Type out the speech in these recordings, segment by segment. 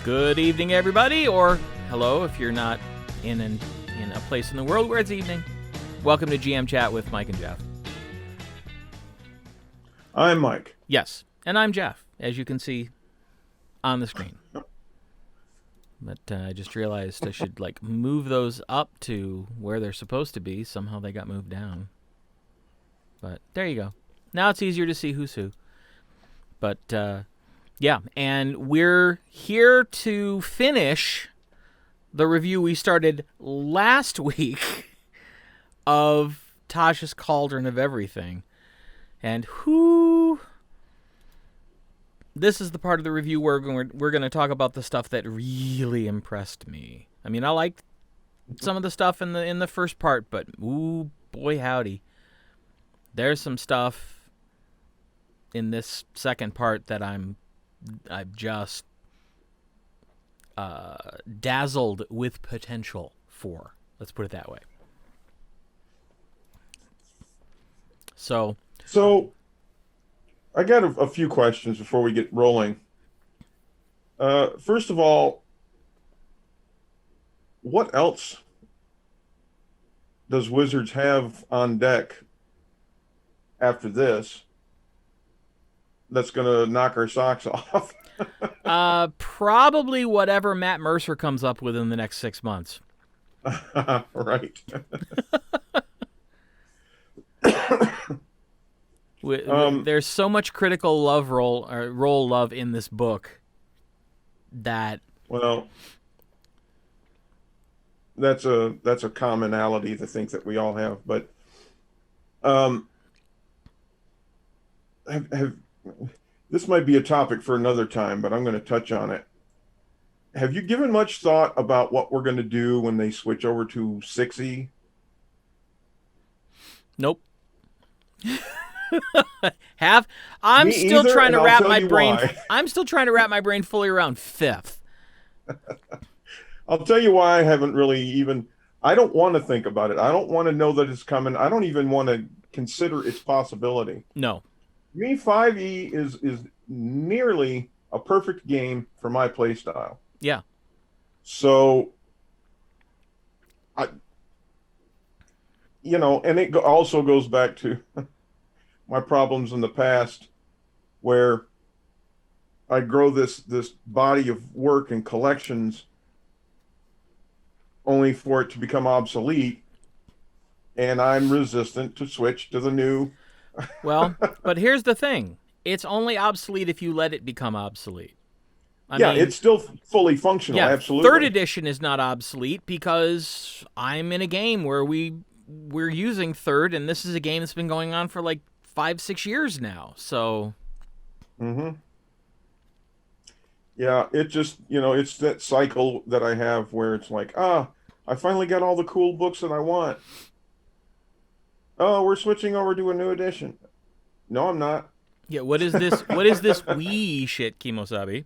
Good evening, everybody, or hello if you're not in a place in the world where it's evening. Welcome to GM Chat with Mike and Jeff. I'm Mike. Yes, and I'm Jeff, as you can see on the screen. But I just realized I should move those up to where they're supposed to be. Somehow they got moved down. But there you go. Now it's easier to see who's who. But yeah, and we're here to finish the review we started last week of Tasha's Cauldron of Everything. And this is the part of the review where we're going to talk about the stuff that really impressed me. I mean, I liked some of the stuff in the first part, but ooh, boy howdy. There's some stuff in this second part that I'm just dazzled with potential for. Let's put it that way. So I got a few questions before we get rolling. First of all, what else does Wizards have on deck after this that's going to knock our socks off? Probably whatever Matt Mercer comes up with in the next 6 months. Right. There's so much critical love role love in this book that that's a commonality to think that we all have, but this might be a topic for another time, but I'm going to touch on it. Have you given much thought about what we're going to do when they switch over to 6E? Nope. I'm still trying to wrap my brain. I'm still trying to wrap my brain fully around 5th. I'll tell you why I haven't really even. I don't want to think about it. I don't want to know that it's coming. I don't even want to consider its possibility. No. Me 5E is nearly a perfect game for my play style. Yeah. So, and it also goes back to my problems in the past, where I grow this body of work and collections only for it to become obsolete, and I'm resistant to switch to the new. Well, but here's the thing. It's only obsolete if you let it become obsolete. I mean, it's still fully functional, yeah, absolutely. 3rd edition is not obsolete because I'm in a game where we're using 3rd, and this is a game that's been going on for 5-6 years now. So yeah, it just, it's that cycle that I have where it's I finally got all the cool books that I want. Oh, we're switching over to a new edition. No, I'm not. Yeah, what is this? What is this wee shit, Kimosabi?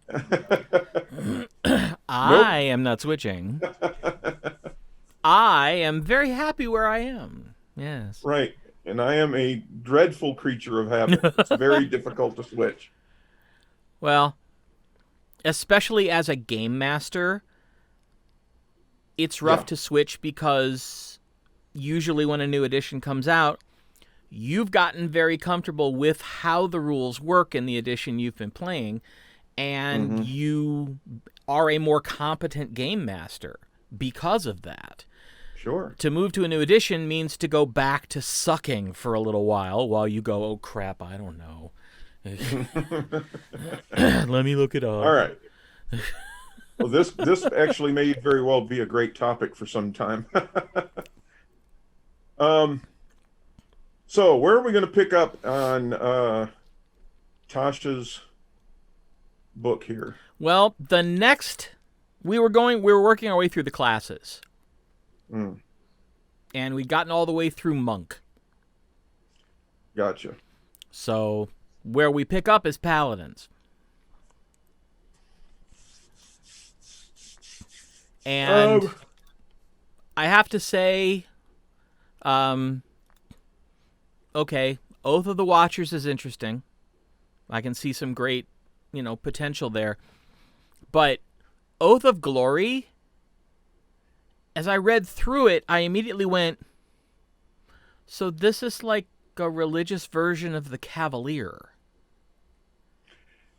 I am not switching. I am very happy where I am. Yes. Right. And I am a dreadful creature of habit. It's very difficult to switch. Well, especially as a game master, it's rough to switch because usually when a new edition comes out, you've gotten very comfortable with how the rules work in the edition you've been playing, and you are a more competent game master because of that. Sure. To move to a new edition means to go back to sucking for a little while you go, oh crap, I don't know. Let me look it up. All right. Well, this actually may very well be a great topic for some time. So where are we going to pick up on Tasha's book here? Well, we were working our way through the classes. And we'd gotten all the way through Monk. Gotcha. So where we pick up is Paladins. And I have to say, okay, Oath of the Watchers is interesting. I can see some great, potential there. But Oath of Glory, as I read through it, I immediately went, so this is like a religious version of the Cavalier.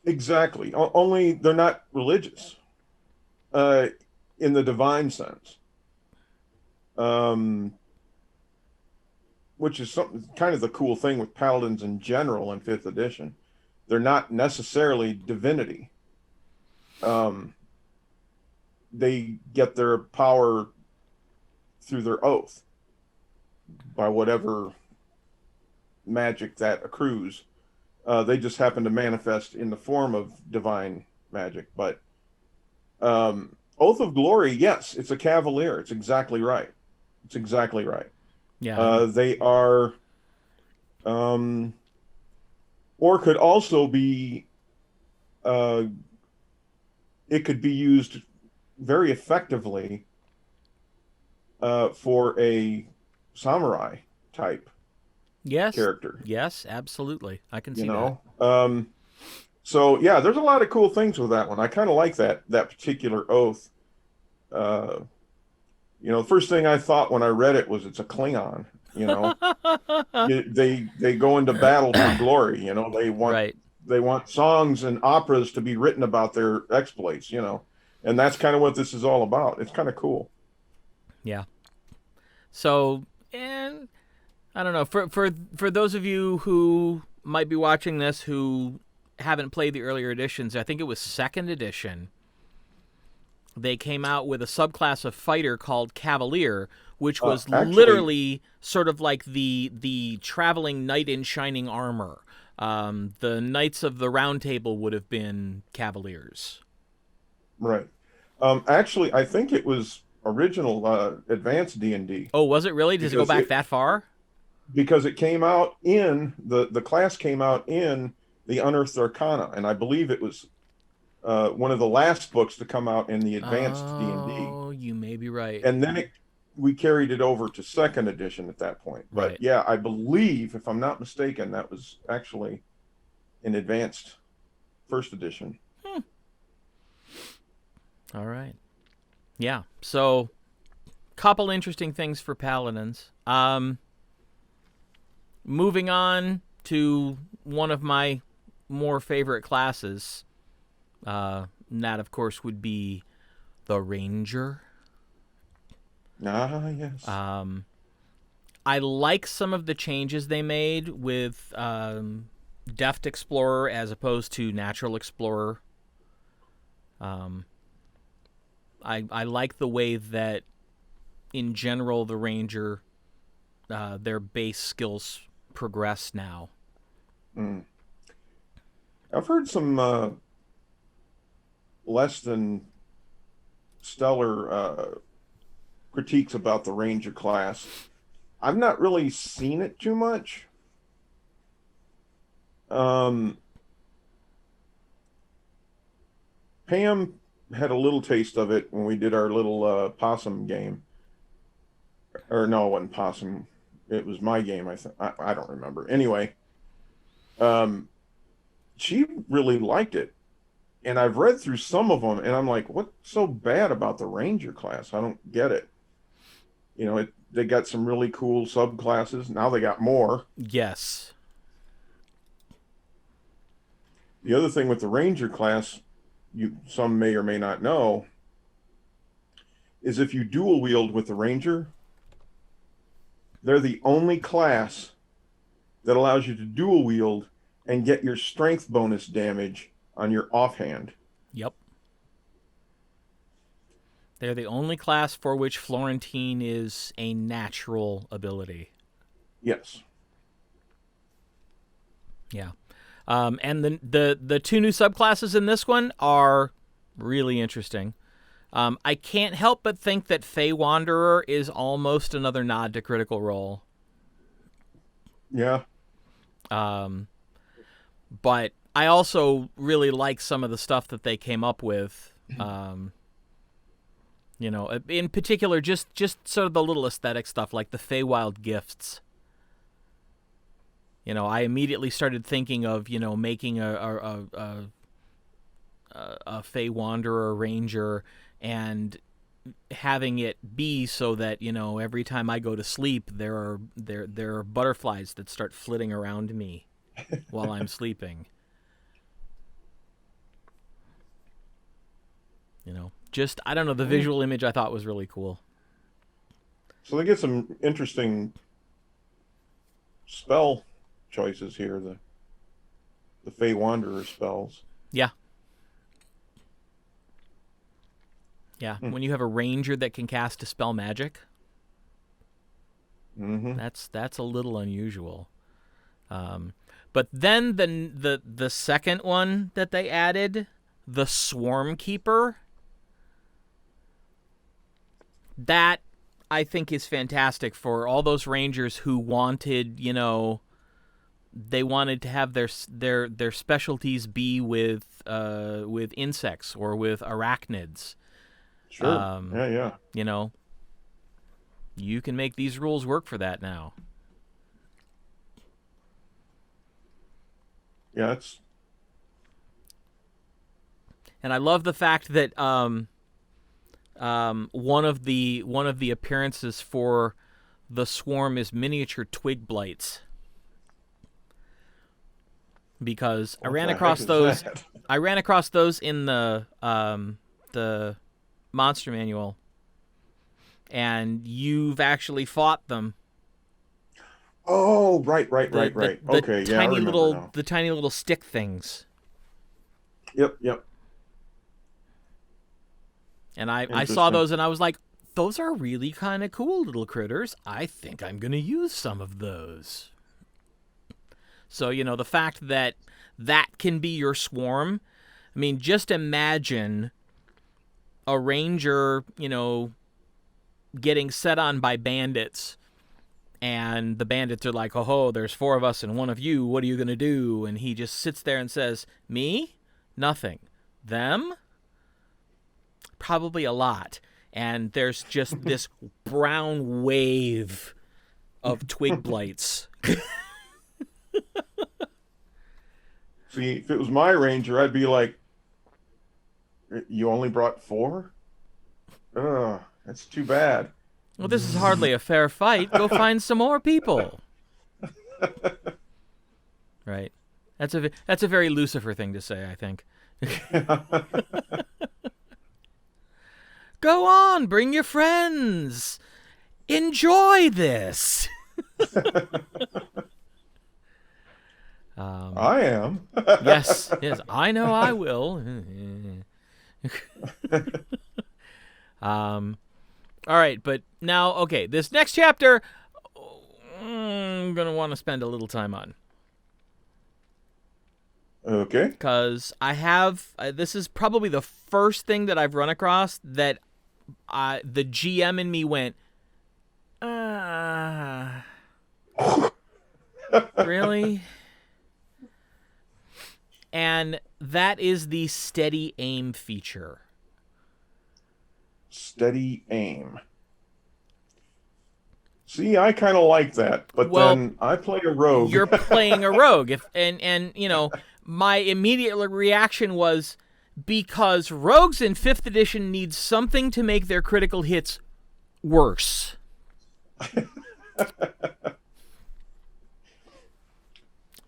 Exactly. Only they're not religious uh, in the divine sense, um, which is something kind of the cool thing with Paladins in general in fifth edition. They're not necessarily divinity. Um, they get their power through their oath by whatever magic that accrues. They just happen to manifest in the form of divine magic. But Oath of Glory, yes, it's a cavalier. It's exactly right. It's exactly right. Yeah. They are, or could also be, uh, it could be used very effectively for a samurai type Yes. character. Yes, absolutely. I can You see know, so yeah, there's a lot of cool things with that one. I kind of like that particular oath. Uh, the first thing I thought when I read it was it's a Klingon. You know, that. they go into battle for glory. Right. They want songs and operas to be written about their exploits. And that's kind of what this is all about. It's kind of cool. Yeah. So, and I don't know, for those of you who might be watching this who haven't played the earlier editions, I think it was second edition. They came out with a subclass of fighter called Cavalier, which was literally sort of like the traveling knight in shining armor. The Knights of the Round Table would have been Cavaliers. Right. Actually, I think it was original advanced D&D. Oh, was it really? Does it go back that far? Because it came out in the class came out in the Unearthed Arcana, and I believe it was one of the last books to come out in the advanced D&D. Oh, you may be right. And then we carried it over to second edition at that point. But right. Yeah, I believe, if I'm not mistaken, that was actually in advanced first edition. All right. Yeah. So, couple interesting things for Paladins. Moving on to one of my more favorite classes. And that, of course, would be the Ranger. Ah, yes. I like some of the changes they made with Deft Explorer as opposed to Natural Explorer. I like the way that, in general, the Ranger, their base skills progress now. I've heard some less than stellar critiques about the Ranger class. I've not really seen it too much. Pam had a little taste of it when we did our little possum game. Or no, it wasn't possum. It was my game, I think. I don't remember. Anyway, she really liked it. And I've read through some of them, and I'm like, what's so bad about the Ranger class? I don't get it. They got some really cool subclasses. Now they got more. Yes. The other thing with the Ranger class, some may or may not know, is if you dual wield with the Ranger, they're the only class that allows you to dual wield and get your strength bonus damage on your offhand. Yep. They're the only class for which Florentine is a natural ability. Yes. Yeah. And the two new subclasses in this one are really interesting. I can't help but think that Fey Wanderer is almost another nod to Critical Role. Yeah. But I also really like some of the stuff that they came up with. In particular, just sort of the little aesthetic stuff, like the Feywild gifts. I immediately started thinking of, making a a Fey Wanderer Ranger and having it be so that, you know, every time I go to sleep, there are butterflies that start flitting around me while I'm sleeping. You know, just, I don't know, the visual image I thought was really cool. So they get some interesting spell choices here. The Fey Wanderer spells. Yeah. Yeah, when you have a ranger that can cast Dispel Magic, that's a little unusual. But then the second one that they added, the Swarm Keeper, that I think is fantastic for all those rangers who wanted, you know, they wanted to have their specialties be with insects or with arachnids. Sure. Yeah. You know, you can make these rules work for that now. Yeah, it's. And I love the fact that one of the appearances for the swarm is miniature twig blights. Because I ran across those. I ran across those in the monster manual, and you've actually fought them. Oh, right. Okay, yeah, I remember now. The tiny little stick things. Yep. And I saw those, and I was like, those are really kind of cool little critters. I think I'm going to use some of those. So, you know, the fact that that can be your swarm, I mean, just imagine a ranger, you know, getting set on by bandits, and the bandits are like, oh, there's 4 of us and 1 of you, what are you going to do? And he just sits there and says, me? Nothing. Them? Probably a lot. And there's just this brown wave of twig blights. See, if it was my ranger, I'd be like, you only brought 4? Ugh, that's too bad. Well, this is hardly a fair fight. Go find some more people. Right. That's a very Lucifer thing to say, I think. Go on, bring your friends. Enjoy this. I am. Yes, I know I will. All right, but now, okay, this next chapter, I'm going to want to spend a little time on. Okay. Because I have, this is probably the first thing that I've run across that the GM in me went, really? And that is the steady aim feature. Steady aim. See, I kind of like that, but then I play a rogue. You're playing a rogue, and you know, my immediate reaction was, because rogues in 5th edition need something to make their critical hits worse.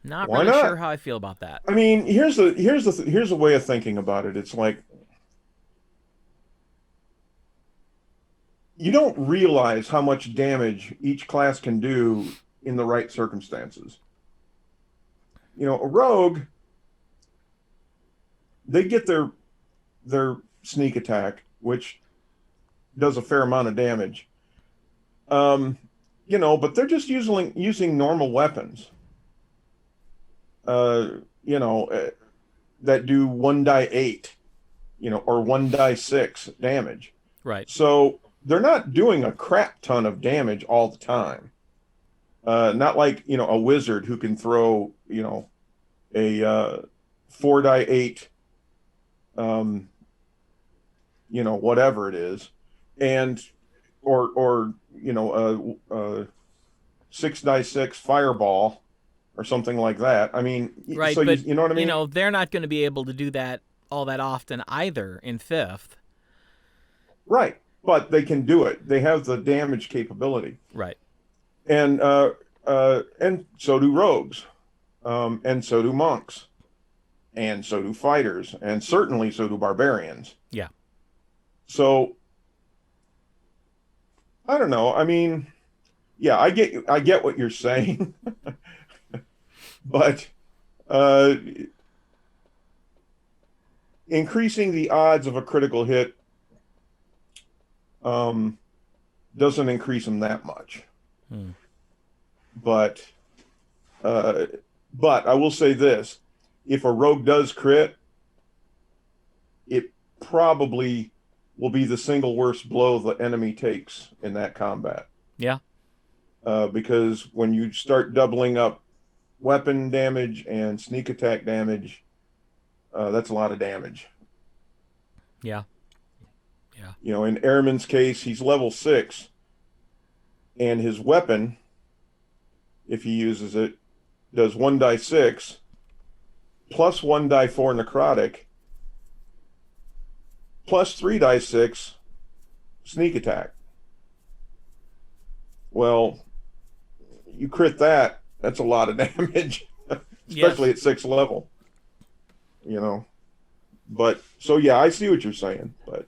Not really sure how I feel about that. I mean, here's a way of thinking about it. It's like, you don't realize how much damage each class can do in the right circumstances. You know, a rogue, they get their sneak attack, which does a fair amount of damage. You know, but they're just using normal weapons. You know, that do 1d8, you know, or 1d6 damage. Right. So they're not doing a crap ton of damage all the time. Not like, you know, a wizard who can throw, you know, a 4d8, you know, whatever it is, and or you know, a 6d6 fireball or something like that. I mean, right, so but you know what I mean? You know, they're not going to be able to do that all that often either in 5th. Right. But they can do it. They have the damage capability. Right. And so do rogues. And so do monks. And so do fighters. And certainly so do barbarians. Yeah. So I don't know. I mean, yeah, I get what you're saying. But increasing the odds of a critical hit doesn't increase them that much. But I will say this: if a rogue does crit, it probably will be the single worst blow the enemy takes in that combat. Yeah. Because when you start doubling up weapon damage and sneak attack damage, that's a lot of damage. Yeah. Yeah. You know, in Airman's case, he's level 6, and his weapon, if he uses it, does 1d6 plus 1d4 necrotic plus 3d6 sneak attack. Well, you crit that, that's a lot of damage, especially at 6th level. You know, but so yeah, I see what you're saying, but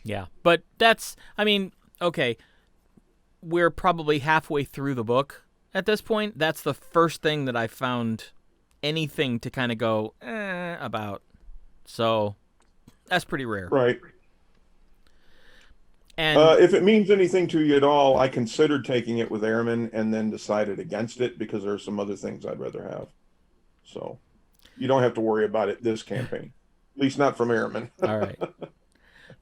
yeah, but that's, I mean, okay, we're probably halfway through the book at this point. That's the first thing that I found anything to kind of go about. So that's pretty rare. Right. And if it means anything to you at all, I considered taking it with Airman and then decided against it because there are some other things I'd rather have. So you don't have to worry about it this campaign, at least not from Airman. all right.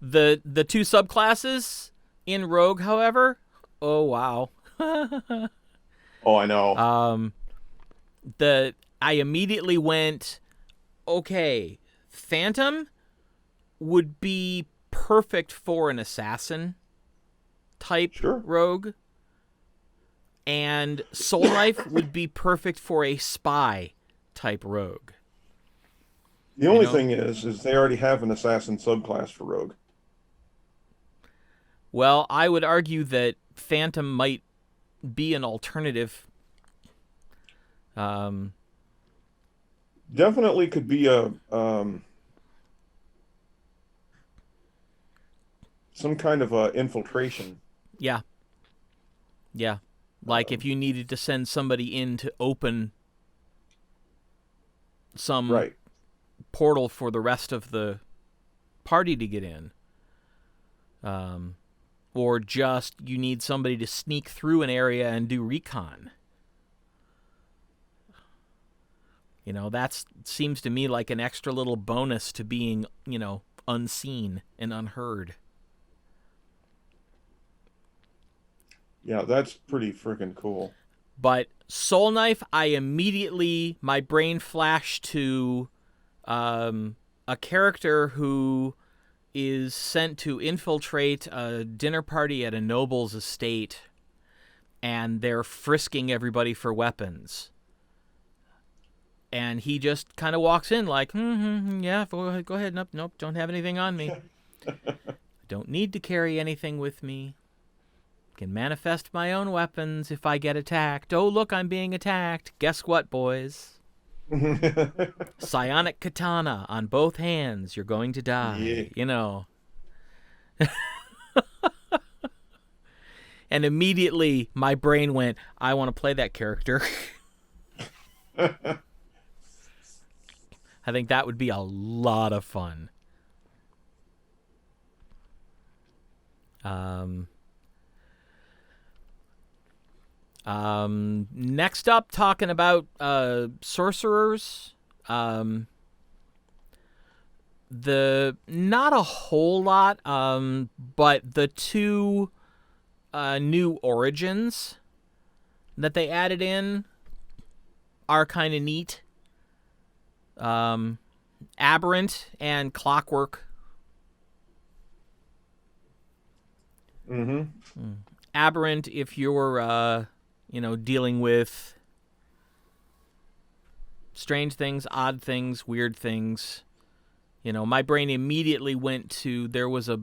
The 2 subclasses in Rogue, however, oh wow. Oh, I know. I immediately went, okay, Phantom would be perfect for an assassin type rogue, and Soul Knife would be perfect for a spy type rogue. The only thing is they already have an assassin subclass for rogue. Well, I would argue that Phantom might be an alternative. Definitely could be a some kind of a infiltration. Yeah. Yeah. Like if you needed to send somebody in to open some portal for the rest of the party to get in. Or just you need somebody to sneak through an area and do recon. You know, that seems to me like an extra little bonus to being, you know, unseen and unheard. Yeah, that's pretty freaking cool. But Soul Knife, my brain flashed to a character who is sent to infiltrate a dinner party at a noble's estate, and they're frisking everybody for weapons. And he just kind of walks in like, yeah, go ahead. Nope, don't have anything on me. Don't need to carry anything with me. Can manifest my own weapons if I get attacked. Oh, look, I'm being attacked. Guess what, boys? Psionic katana on both hands. You're going to die. Yeah. You know. And immediately my brain went, I want to play that character. I think that would be a lot of fun. Next up, talking about sorcerers. Not a whole lot, but the 2 new origins that they added in are kind of neat. Aberrant and Clockwork. Aberrant, if you're dealing with strange things, odd things, weird things. You know, my brain immediately went to, there was a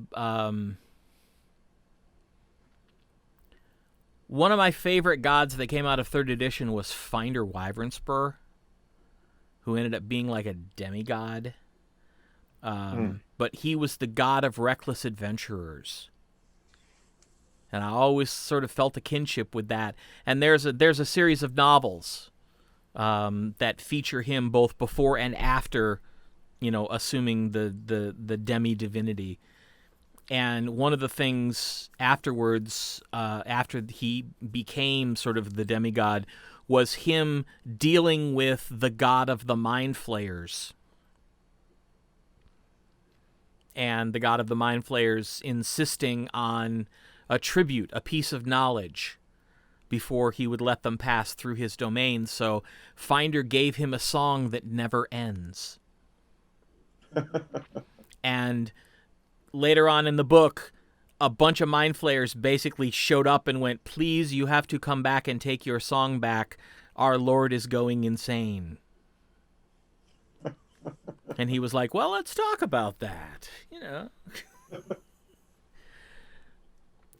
one of my favorite gods that came out of 3rd edition was Finder Wyvernspur, who ended up being like a demigod. But he was the god of reckless adventurers. And I always sort of felt a kinship with that. And there's a series of novels that feature him both before and after, you know, assuming the demi-divinity. And one of the things afterwards, after he became sort of the demigod, was him dealing with the god of the Mind Flayers. And the god of the Mind Flayers insisting on a tribute, a piece of knowledge, before he would let them pass through his domain. So Finder gave him a song that never ends. And later on in the book, a bunch of Mind Flayers basically showed up and went, "Please, you have to come back and take your song back. Our Lord is going insane." And he was like, "Well, let's talk about that," you know.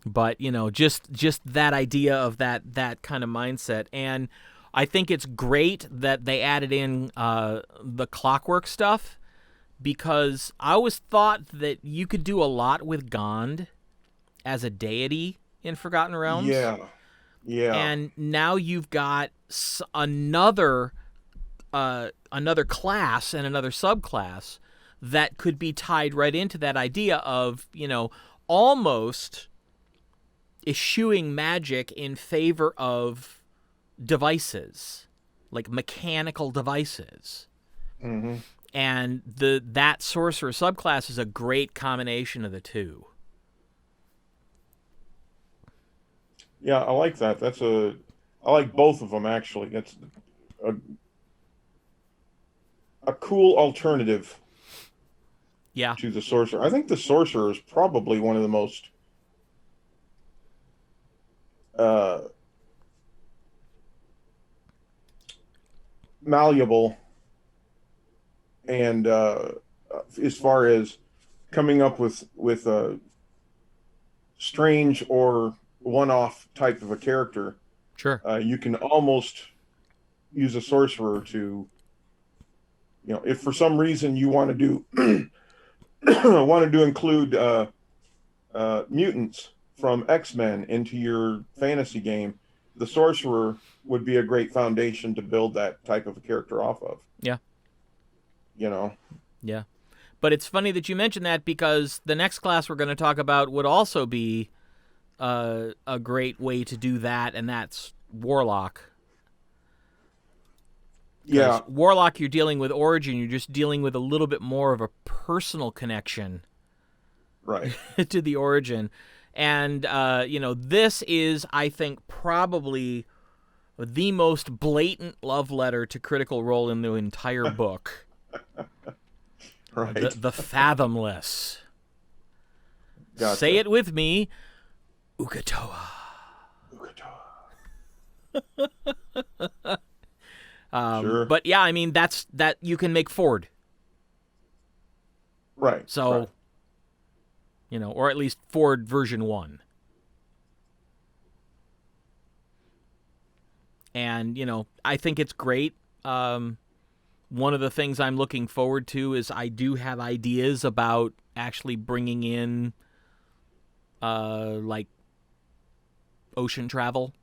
But, you know, just that idea of that kind of mindset. And I think it's great that they added in the clockwork stuff, because I always thought that you could do a lot with Gond as a deity in Forgotten Realms. Yeah. And now you've got another class and another subclass that could be tied right into that idea of, you know, almost eschewing magic in favor of devices, like mechanical devices. Mm-hmm. And that sorcerer subclass is a great combination of the two. Yeah, I like that. I like both of them, actually. That's a cool alternative, Yeah. to the sorcerer. I think the sorcerer is probably one of the most malleable, and as far as coming up with a strange or one-off type of a character. Sure. You can almost use a sorcerer to, you know, if for some reason you want to do include mutants from X-Men into your fantasy game, the sorcerer would be a great foundation to build that type of a character off of. Yeah. You know? Yeah. But it's funny that you mentioned that, because the next class we're going to talk about would also be a great way to do that, and that's Warlock. Yeah. Warlock, you're dealing with origin. You're just dealing with a little bit more of a personal connection, Right. to the origin. And, you know, this is, I think, probably the most blatant love letter to Critical Role in the entire book. Right. The fathomless. Gotcha. Say it with me. Ukatoa. Sure. But yeah, I mean, that you can make Ford. Right. So, right. You know, or at least Ford version 1. And, you know, I think it's great. One of the things I'm looking forward to is I do have ideas about actually bringing in, like, ocean travel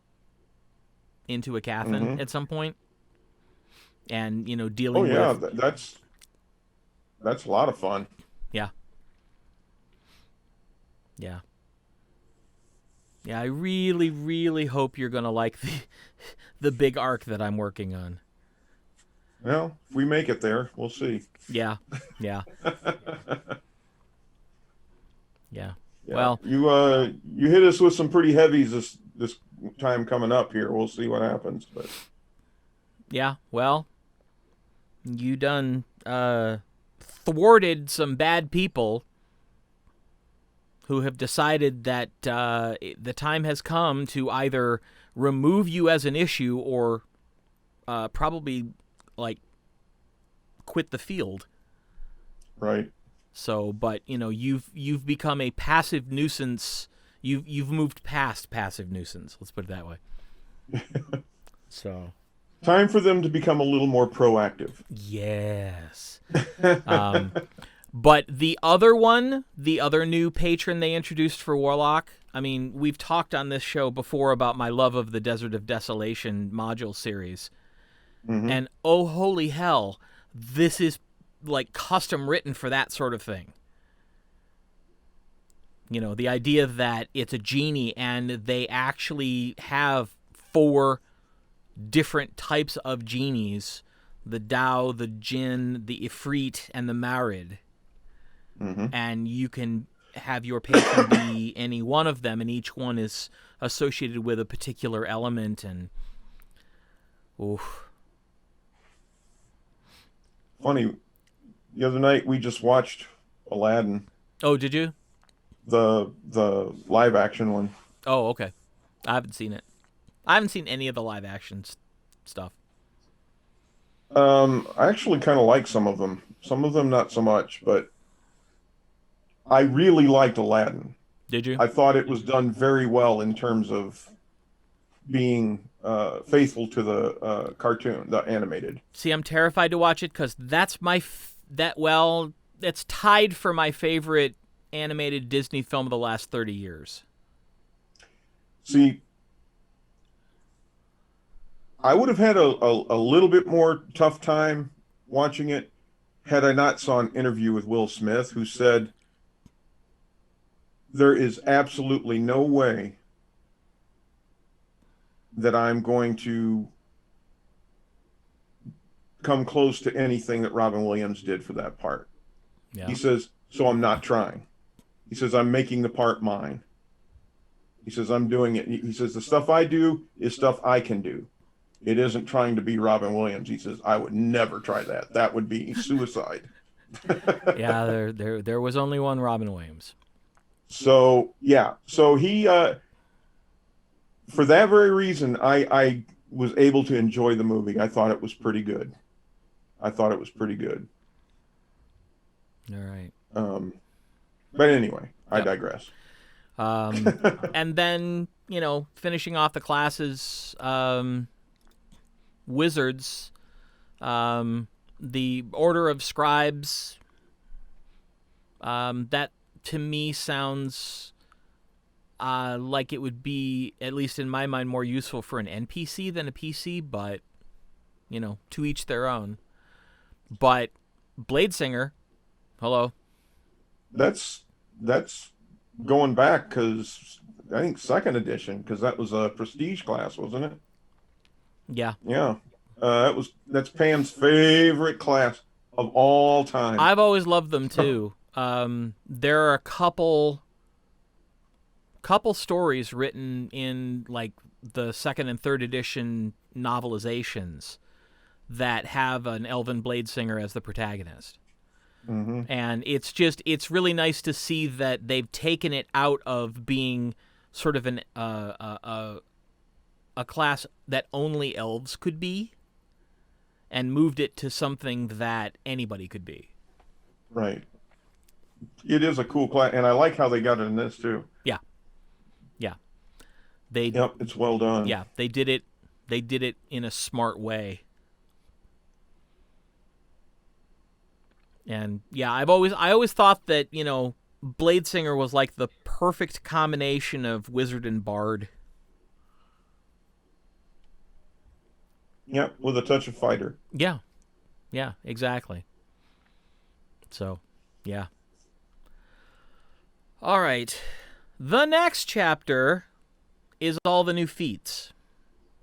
into Aecathan at some point. And, you know, dealing with... Oh, yeah, that's a lot of fun. Yeah. Yeah. Yeah, I really, really hope you're going to like the big arc that I'm working on. Well, if we make it there, we'll see. Yeah. Yeah. Yeah. Yeah. Well, you hit us with some pretty heavies this time coming up here. We'll see what happens, but yeah, well, you done thwarted some bad people who have decided that the time has come to either remove you as an issue or probably, like, quit the field. Right. So, but you've become a passive nuisance. You've moved past passive nuisance. Let's put it that way. So, time for them to become a little more proactive. Yes. But the other new patron they introduced for Warlock, I mean, we've talked on this show before about my love of the Desert of Desolation module series. Mm-hmm. And oh, holy hell, this is like custom written for that sort of thing. The idea that it's a genie and they actually have 4 different types of genies: the Dao, the Jinn, the Ifrit, and the Marid. Mm-hmm. And you can have your patron be any one of them, and each one is associated with a particular element. And oof. Funny, the other night we just watched Aladdin. Oh, did you? The live action one. Oh, okay. I haven't seen it. I haven't seen any of the live action stuff. I actually kind of like some of them. Some of them not so much, but I really liked Aladdin. Did you? I thought it was done very well in terms of being faithful to the cartoon, the animated. See, I'm terrified to watch it because that's that's tied for my favorite animated Disney film of the last 30 years. See, I would have had a little bit more tough time watching it had I not saw an interview with Will Smith, who said there is absolutely no way that I'm going to come close to anything that Robin Williams did for that part. Yeah. He says, so I'm not trying. He says, I'm making the part mine. He says, I'm doing it. He says, the stuff I do is stuff I can do. It isn't trying to be Robin Williams. He says, I would never try that. That would be suicide. Yeah, there was only one Robin Williams. So, yeah. So he, for that very reason, I was able to enjoy the movie. I thought it was pretty good. All right. But anyway, I digress. And then, finishing off the classes, Wizards, the Order of Scribes, that to me sounds like it would be, at least in my mind, more useful for an NPC than a PC, but, to each their own. But Bladesinger, hello. That's going back because I think 2nd edition, because that was a prestige class, wasn't it? Yeah. Yeah. That's Pam's favorite class of all time. I've always loved them too. There are a couple stories written in like the 2nd and 3rd edition novelizations that have an elven bladesinger as the protagonist. Mm-hmm. And it's really nice to see that they've taken it out of being sort of a class that only elves could be and moved it to something that anybody could be. Right. It is a cool class, and I like how they got it in this too. Yeah. Yep, it's well done. Yeah, they did it in a smart way. And yeah, I always thought that, Bladesinger was like the perfect combination of wizard and bard. Yep, with a touch of fighter. Yeah. Yeah, exactly. So, yeah. All right. The next chapter is all the new feats.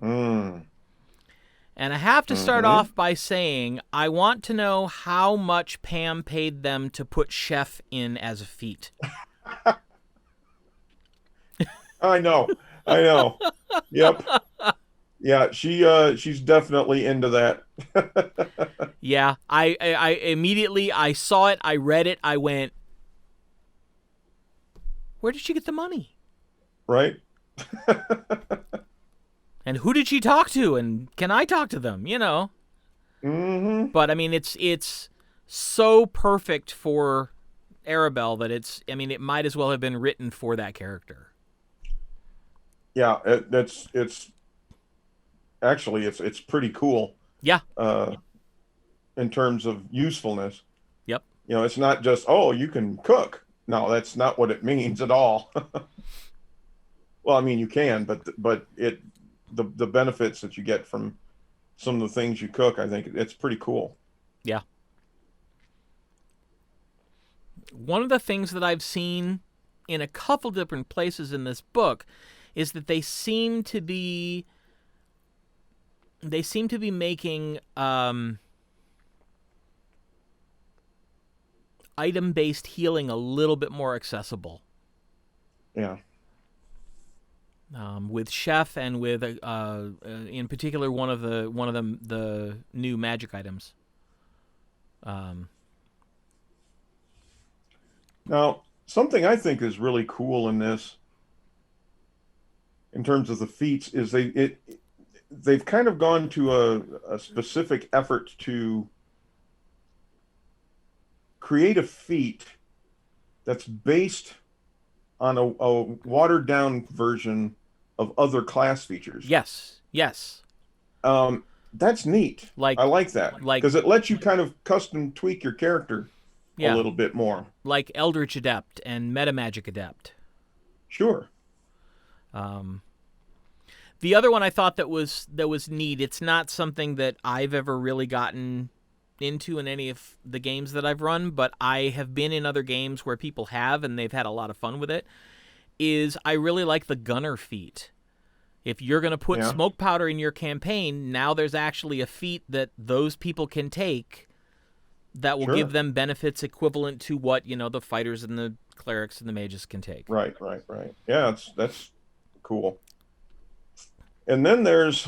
And I have to start off by saying I want to know how much Pam paid them to put Chef in as a feat. I know. Yep. Yeah, she's definitely into that. Yeah, I immediately I saw it, I read it, I went, where did she get the money? Right? And who did she talk to? And can I talk to them? Mm-hmm. But I mean, it's so perfect for Arabelle that it might as well have been written for that character. Yeah, it's actually it's pretty cool Yeah. uh, in terms of usefulness. Yep. It's not just, oh, you can cook. No, that's not what it means at all. Well, I mean, you can, but the benefits that you get from some of the things you cook, I think it's pretty cool. Yeah. One of the things that I've seen in a couple different places in this book is that they seem to be making item-based healing a little bit more accessible. Yeah. With Chef and with in particular one of the new magic items. Now, something I think is really cool in this, in terms of the feats, is they've kind of gone to a specific effort to create a feat that's based on a watered down version of other class features. Yes. That's neat. Like I like that like because it lets you kind of custom tweak your character a yeah, little bit more. like Eldritch Adept and Metamagic Adept. Sure. The other one I thought that was neat. It's not something that I've ever really gotten into in any of the games that I've run, but I have been in other games where people have, and they've had a lot of fun with it. Is I really like the Gunner feat. If you're going to put smoke powder in your campaign, now there's actually a feat that those people can take that will give them benefits equivalent to what, the fighters and the clerics and the mages can take. Right. Yeah, that's cool. And then there's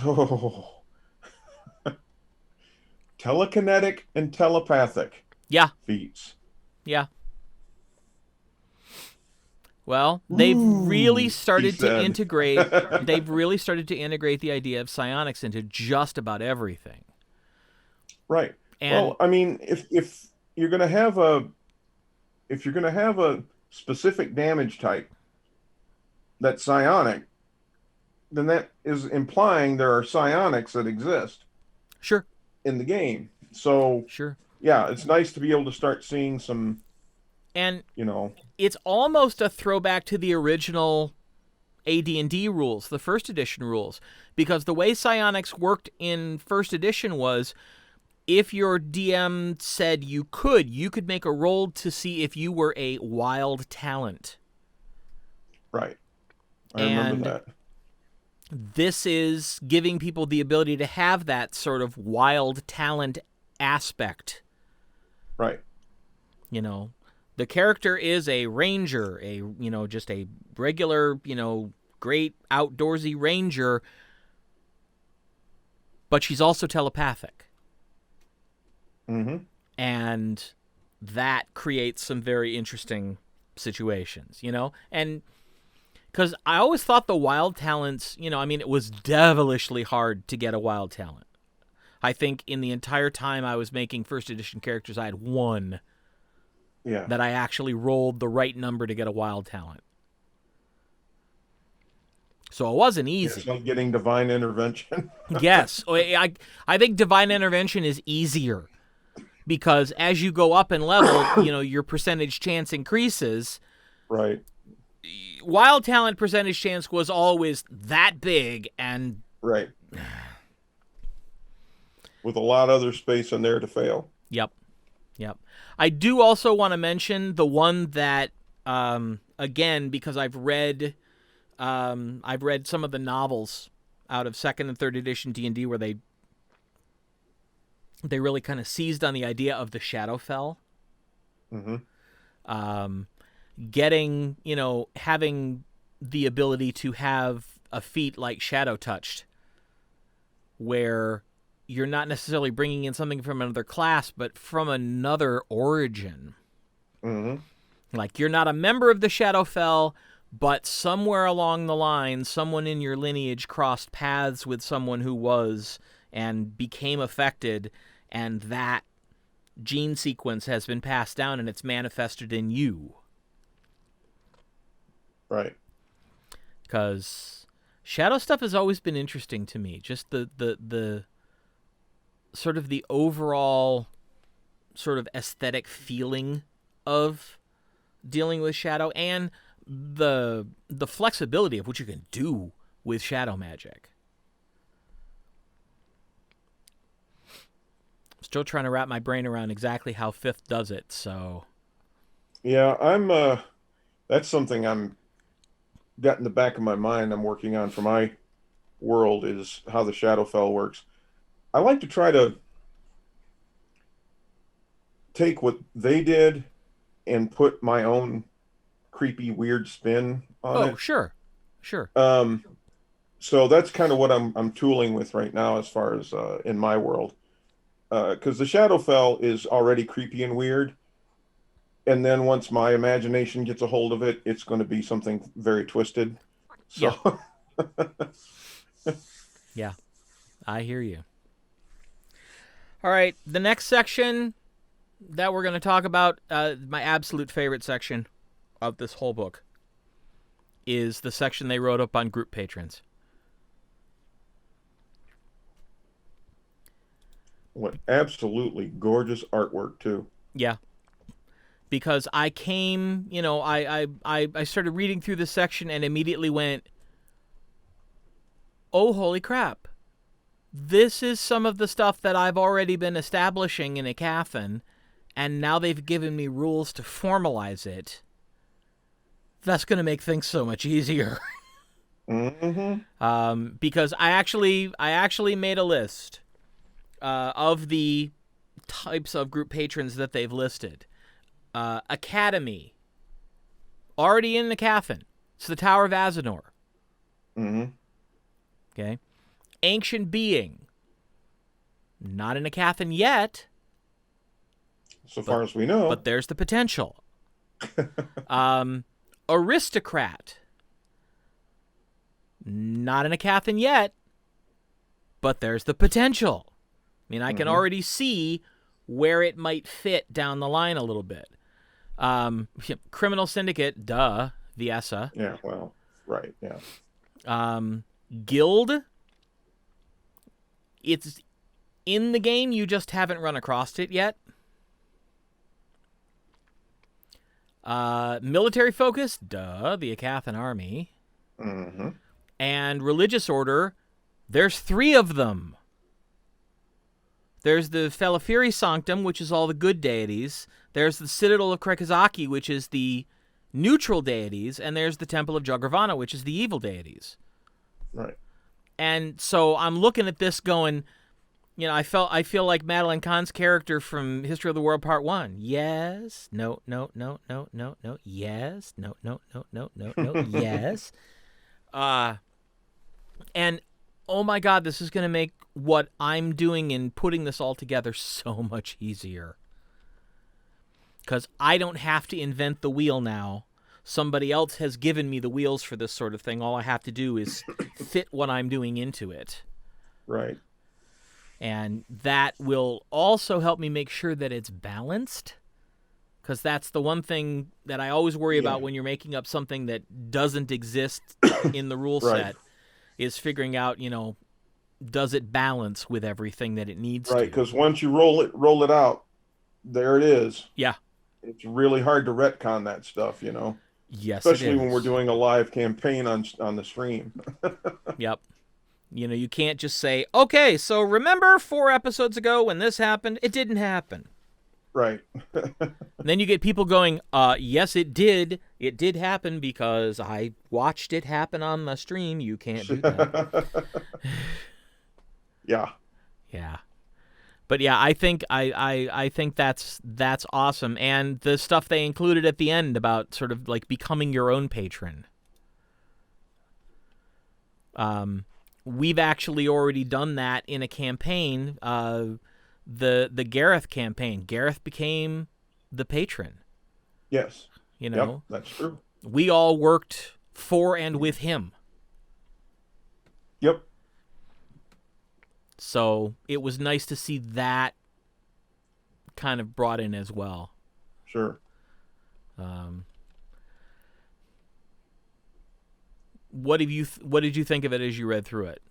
telekinetic and telepathic feats. Yeah. Well, they've really started to integrate. They've really started to integrate the idea of psionics into just about everything. Right. And, well, I mean, if you're going to have a specific damage type that's psionic, then that is implying there are psionics that exist. Sure. In the game. So sure. Yeah, it's nice to be able to start seeing some. And it's almost a throwback to the original AD&D rules, the first edition rules, because the way psionics worked in first edition was, if your DM said you could make a roll to see if you were a wild talent. Right. I remember that. This is giving people the ability to have that sort of wild talent aspect. Right. The character is a ranger, just a regular, great outdoorsy ranger, but she's also telepathic. Mm-hmm. And that creates some very interesting situations, And because I always thought the wild talents, it was devilishly hard to get a wild talent. I think in the entire time I was making first edition characters, I had one that I actually rolled the right number to get a wild talent. So it wasn't easy. It's like getting divine intervention. Yes. I think divine intervention is easier because as you go up in level, your percentage chance increases. Right. Wild talent percentage chance was always that big and... Right. With a lot of other space in there to fail. Yep. I do also want to mention the one that, again, because I've read some of the novels out of 2nd and 3rd edition D&D where they really kind of seized on the idea of the Shadowfell. Mm-hmm. Getting, having the ability to have a feat like Shadow Touched, where you're not necessarily bringing in something from another class, but from another origin. Mm-hmm. Like, you're not a member of the Shadowfell, but somewhere along the line, someone in your lineage crossed paths with someone who was and became affected, and that gene sequence has been passed down and it's manifested in you. Right. Because shadow stuff has always been interesting to me. Just the sort of the overall sort of aesthetic feeling of dealing with shadow, and the flexibility of what you can do with shadow magic. Still trying to wrap my brain around exactly how 5th does it, so... Yeah, that's something I'm got in the back of my mind I'm working on for my world, is how the Shadowfell works. I like to try to take what they did and put my own creepy, weird spin on it. Sure. So that's kind of what I'm tooling with right now as far as in my world. Because the Shadowfell is already creepy and weird. And then once my imagination gets a hold of it, it's going to be something very twisted. So, yeah, I hear you. All right, the next section that we're going to talk about, my absolute favorite section of this whole book, is the section they wrote up on group patrons. What absolutely gorgeous artwork too. Yeah. Because I came, I started reading through this section and immediately went, oh, holy crap. This is some of the stuff that I've already been establishing in Aecathan, and now they've given me rules to formalize it. That's going to make things so much easier. Mm-hmm. Because I actually made a list of the types of group patrons that they've listed. Academy, already in Aecathan. It's the Tower of Azanor. Mm-hmm. Okay. Ancient Being, not in Aecathan yet. So far as we know. But there's the potential. Aristocrat, not in Aecathan yet, but there's the potential. I mean, I can already see where it might fit down the line a little bit. Criminal Syndicate, duh, Viessa. Yeah, well, right, yeah. Guild, it's in the game, you just haven't run across it yet. Military focus, duh, the Aecathan army. Mm-hmm. And religious order, there's 3 of them. There's the Felafiri Sanctum, which is all the good deities. There's the Citadel of Krekazaki, which is the neutral deities. And there's the Temple of Jagravana, which is the evil deities. Right. And so I'm looking at this going, I feel like Madeline Kahn's character from History of the World Part 1. Yes. No. Yes. No. Yes. And oh my God, this is going to make what I'm doing in putting this all together so much easier. Because I don't have to invent the wheel now. Somebody else has given me the wheels for this sort of thing. All I have to do is fit what I'm doing into it. Right. And that will also help me make sure that it's balanced. Because that's the one thing that I always worry about when you're making up something that doesn't exist in the rule set, is figuring out, does it balance with everything that it needs to? Right, because once you roll it out, there it is. Yeah. It's really hard to retcon that stuff, Yes, especially when we're doing a live campaign on the stream. Yep. You can't just say, okay, so remember 4 episodes ago when this happened? It didn't happen. Right. Then you get people going, yes, it did. It did happen because I watched it happen on the stream. You can't do that. Yeah. Yeah. But yeah, I think I think that's awesome. And the stuff they included at the end about sort of like becoming your own patron. We've actually already done that in a campaign, the Gareth campaign. Gareth became the patron. Yes. Yep, that's true. We all worked for and with him. Yep. So it was nice to see that kind of brought in as well. Sure. What did you think of it as you read through it?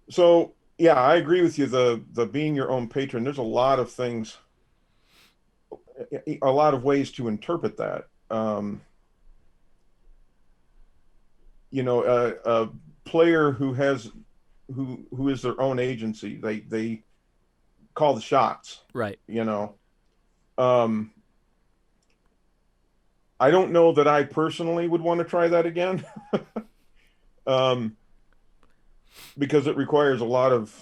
So yeah, I agree with you. The being your own patron, there's a lot of things, a lot of ways to interpret that. A player who has who is their own agency, they call the shots. Right. You know, um, I don't know that I personally would want to try that again, um, because it requires a lot of,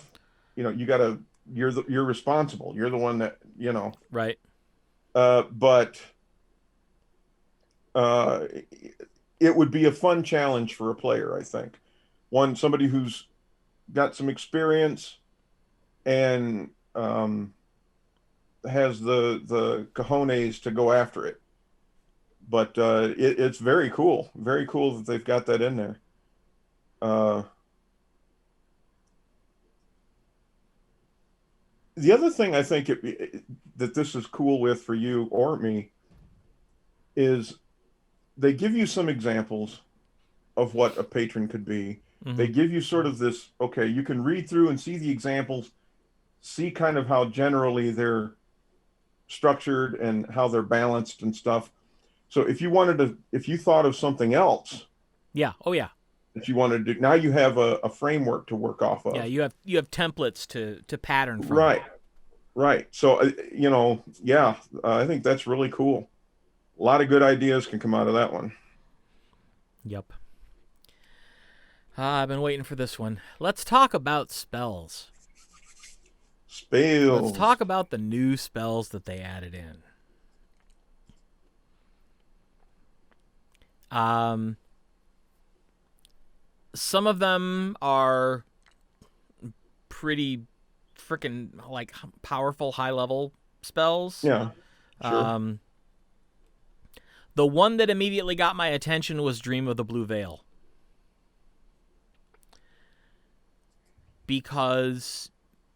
you gotta you're responsible. You're the one that Right. But uh, it would be a fun challenge for a player, I think. Somebody who's got some experience and has the cojones to go after it. But it's very cool that they've got that in there. The other thing I think that this is cool with for you or me is they give you some examples of what a patron could be. Mm-hmm. They give you sort of this, okay, you can read through and see the examples, see kind of how generally they're structured and how they're balanced and stuff. So if you thought of something else, yeah, oh yeah, that you wanted to do, now you have a framework to work off of. Yeah, you have templates to pattern from. Right, right. So yeah, I think that's really cool. A lot of good ideas can come out of that one. Yep. I've been waiting for this one. Let's talk about spells. Spells. Let's talk about the new spells that they added in. Some of them are pretty freaking like powerful high level spells. Yeah. Sure. The one that immediately got my attention was Dream of the Blue Veil. Because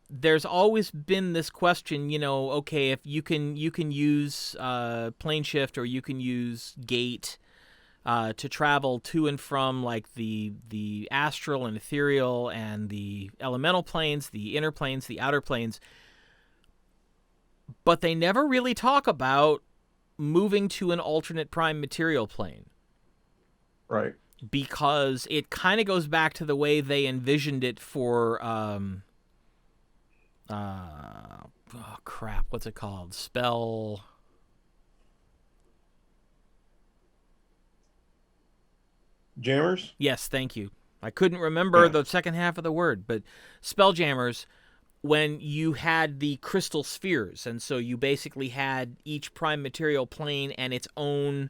there's always been this question, okay, if you can use plane shift or you can use gate to travel to and from like the astral and ethereal and the elemental planes, the inner planes, the outer planes. But they never really talk about moving to an alternate prime material plane. Right. Because it kind of goes back to the way they envisioned it for what's it called? Spell Jammers? Yes, thank you. I couldn't remember the second half of the word, but Spelljammers, when you had the crystal spheres, and so you basically had each prime material plane and its own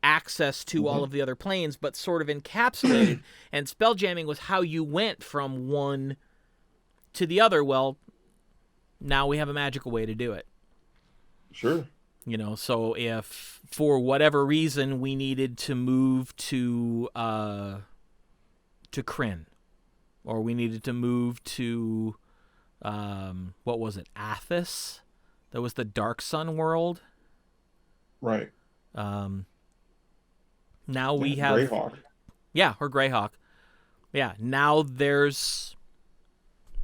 access to all of the other planes, but sort of encapsulated, and spelljamming was how you went from one to the other. Well, now we have a magical way to do it. Sure. So if for whatever reason we needed to move to Kryn, or we needed to move to what was it, Athos? That was the Dark Sun world. Right. Now we have Greyhawk. Yeah, or Greyhawk. Yeah, now there's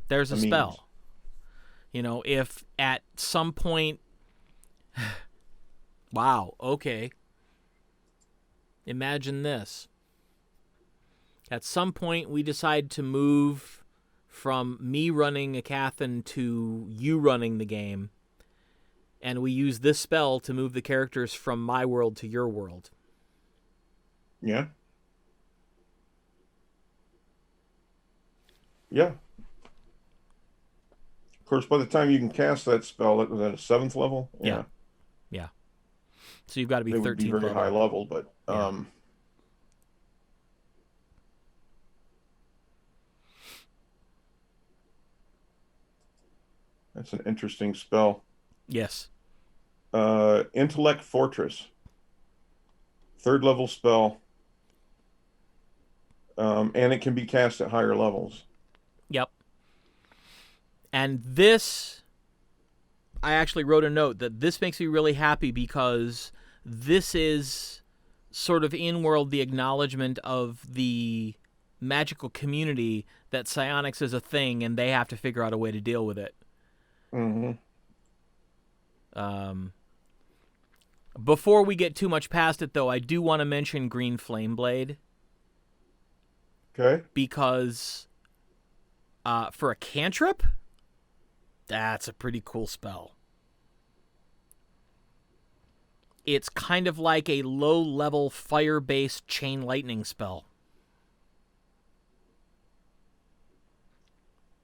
a spell. If at some point wow, okay. Imagine this. At some point we decide to move from me running Aecathan to you running the game, and we use this spell to move the characters from my world to your world. Yeah. Yeah. Of course, by the time you can cast that spell, it was at a 7th level. Yeah. So you've got to be 13th would be very level. high level, but that's an interesting spell. Yes. Intellect Fortress. 3rd level spell. And it can be cast at higher levels. Yep. And this, I actually wrote a note that this makes me really happy because this is sort of in-world the acknowledgement of the magical community that psionics is a thing and they have to figure out a way to deal with it. Mm-hmm. Before we get too much past it, though, I do want to mention Green Flame Blade. Okay. Because for a cantrip, that's a pretty cool spell. It's kind of like a low-level fire-based chain lightning spell.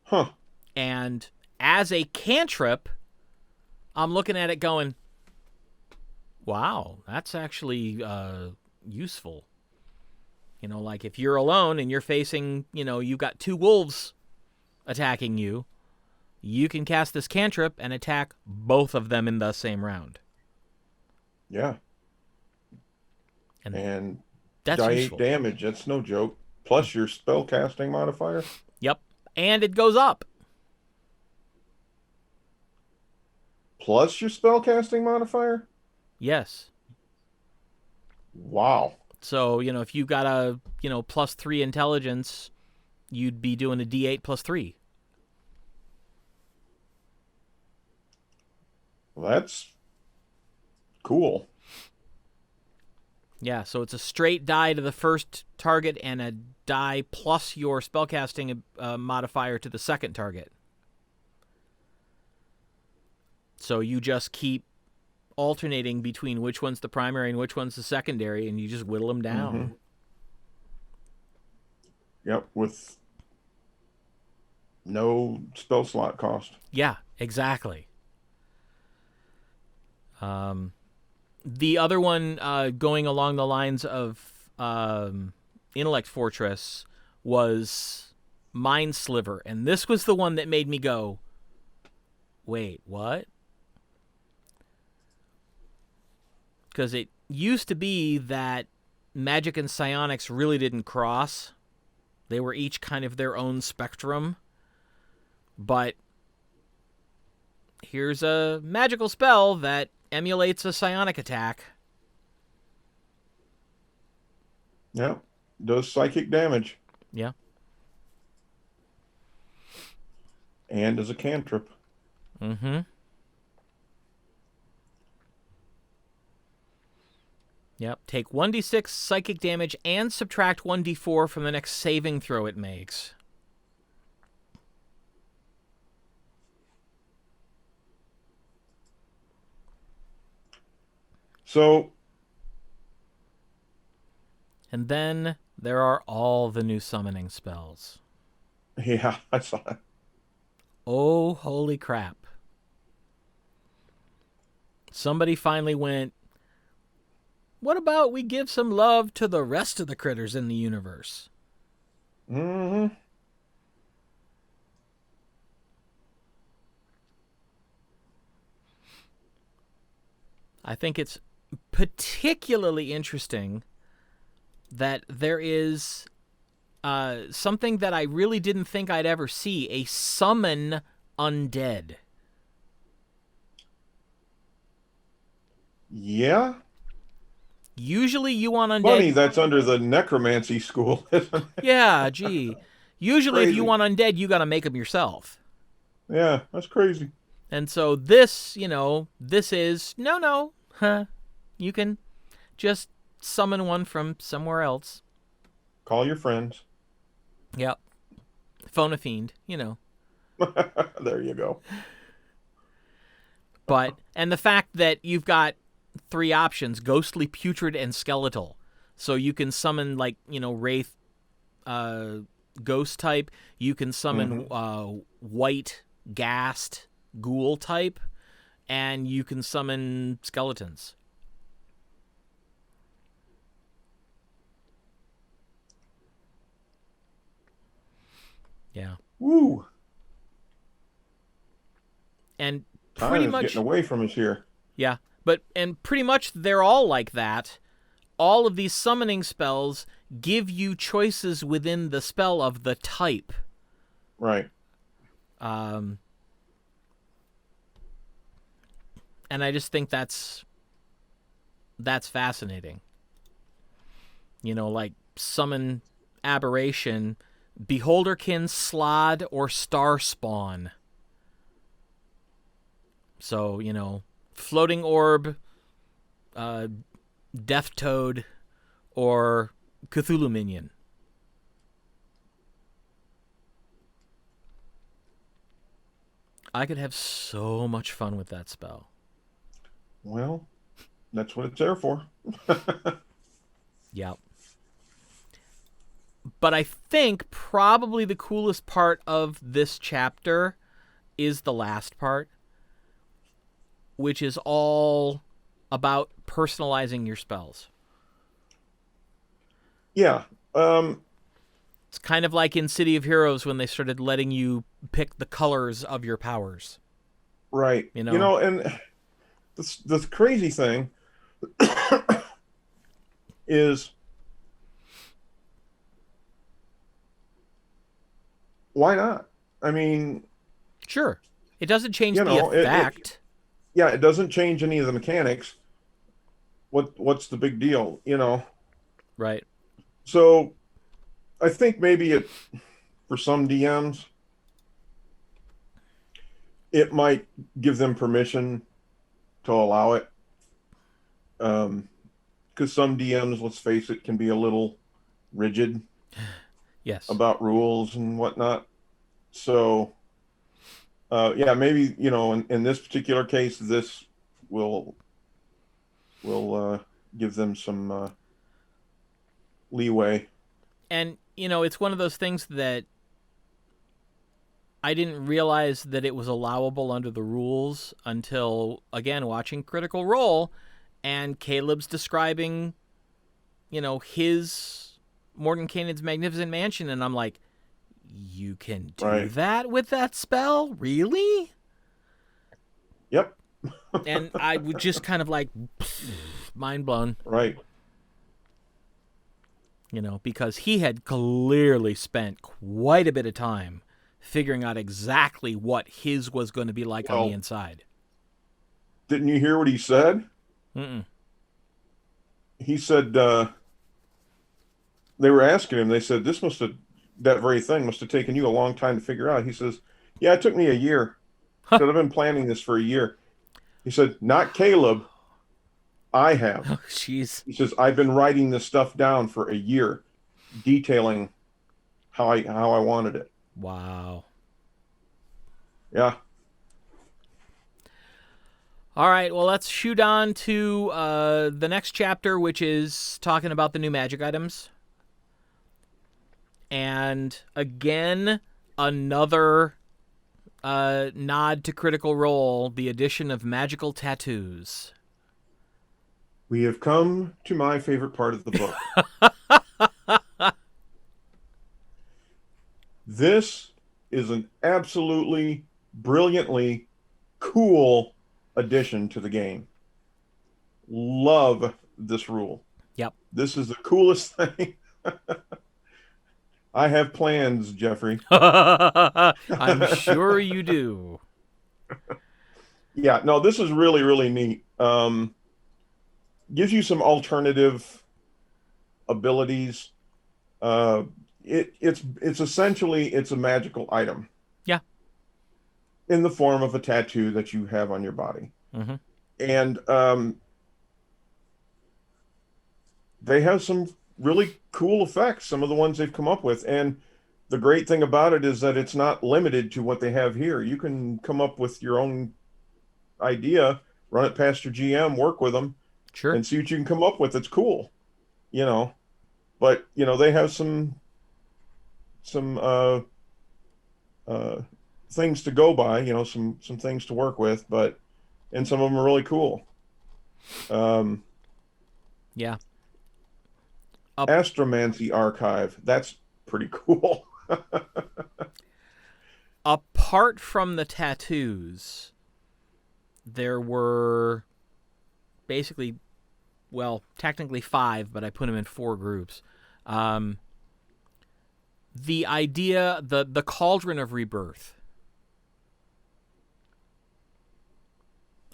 Huh. And as a cantrip, I'm looking at it going, wow, that's actually useful. You know, like if you're alone and you're facing, you've got 2 wolves attacking you, you can cast this cantrip and attack both of them in the same round. Yeah. And that's die useful. 8 damage. That's no joke. Plus your spell casting modifier. Yep. And it goes up. Plus your spell casting modifier? Yes. Wow. So, if you got a, +3 intelligence, you'd be doing a D8 +3. Well, that's cool. Yeah, so it's a straight die to the first target and a die plus your spellcasting modifier to the second target. So you just keep alternating between which one's the primary and which one's the secondary, and you just whittle them down. Mm-hmm. Yep, with no spell slot cost. Yeah, exactly. The other one going along the lines of Intellect Fortress was Mind Sliver, and this was the one that made me go, wait, what? Because it used to be that magic and psionics really didn't cross. They were each kind of their own spectrum. But here's a magical spell that emulates a psionic attack. Yeah, does psychic damage. Yeah. And as a cantrip. Mm-hmm. Yep. Take 1d6 psychic damage and subtract 1d4 from the next saving throw it makes. So. And then there are all the new summoning spells. Yeah, I saw it. Oh, holy crap. Somebody finally went, what about we give some love to the rest of the critters in the universe? Mm-hmm. I think it's particularly interesting that there is something that I really didn't think I'd ever see, a summon undead. Yeah? Usually you want undead... Funny, that's under the necromancy school, isn't it? Yeah, gee. Usually Crazy. if you want undead, you got to make them yourself. Yeah, that's crazy. And so this, this is, no, you can just summon one from somewhere else. Call your friends. Yep. Phone a fiend, There you go. But, and the fact that you've got 3 options, ghostly, putrid, and skeletal. So you can summon, wraith, ghost type. You can summon white, ghast, ghoul type. And you can summon skeletons. Yeah. Woo! And Time pretty is much getting away from us here. Yeah, and pretty much they're all like that. All of these summoning spells give you choices within the spell of the type. Right. And I just think that's fascinating. Like summon aberration, beholderkin, slod, or star spawn. So, floating orb, death toad, or Cthulhu minion. I could have so much fun with that spell. Well, that's what it's there for. Yep. But I think probably the coolest part of this chapter is the last part, which is all about personalizing your spells. Yeah. It's kind of like in City of Heroes when they started letting you pick the colors of your powers. Right. And the crazy thing is, why not? I mean, sure. It doesn't change the effect. It doesn't change any of the mechanics. What's the big deal, Right. So I think maybe for some DMs, it might give them permission to allow it. Because some DMs, let's face it, can be a little rigid. Yes. About rules and whatnot. So, maybe, in this particular case, this will give them some leeway. And, it's one of those things that I didn't realize that it was allowable under the rules until, again, watching Critical Role, and Caleb's describing, his Mordenkainen's Magnificent Mansion, and I'm like, you can do that with that spell? Really? Yep. And I would just kind of like, mind blown. Right. Because he had clearly spent quite a bit of time figuring out exactly what his was going to be like on the inside. Didn't you hear what he said? Mm-mm. He said, they were asking him, they said, that very thing must have taken you a long time to figure out. He says, yeah, it took me a year. He said, I've been planning this for a year. He said, not Caleb. I have. Oh, jeez. He says, I've been writing this stuff down for a year, detailing how I wanted it. Wow. Yeah. All right, well, let's shoot on to the next chapter, which is talking about the new magic items. And again, another nod to Critical Role, the addition of magical tattoos. We have come to my favorite part of the book. This is an absolutely brilliantly cool addition to the game. Love this rule. Yep. This is the coolest thing. I have plans, Jeffrey. I'm sure you do. Yeah, no, this is really, really neat. Gives you some alternative abilities. It's essentially a magical item. Yeah. In the form of a tattoo that you have on your body. Mm-hmm. And they have some really cool effects, some of the ones they've come up with. And the great thing about it is that it's not limited to what they have here. You can come up with your own idea, run it past your GM, work with them, sure, and see what you can come up with. It's cool, But they have some things to go by, some things to work with, and some of them are really cool. Yeah. Astromancy Archive. That's pretty cool. Apart from the tattoos, there were basically, technically 5, but I put them in 4 groups. The idea, the Cauldron of Rebirth.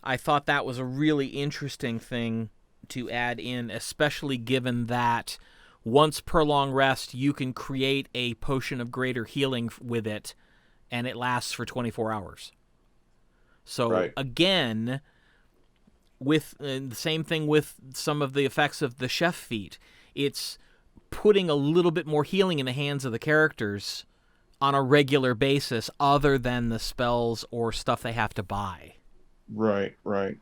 I thought that was a really interesting thing to add in, especially given that once per long rest, you can create a potion of greater healing with it, and it lasts for 24 hours. So, Right. again, with the same thing with some of the effects of the chef feat, it's putting a little bit more healing in the hands of the characters on a regular basis other than the spells or stuff they have to buy. Right. Right.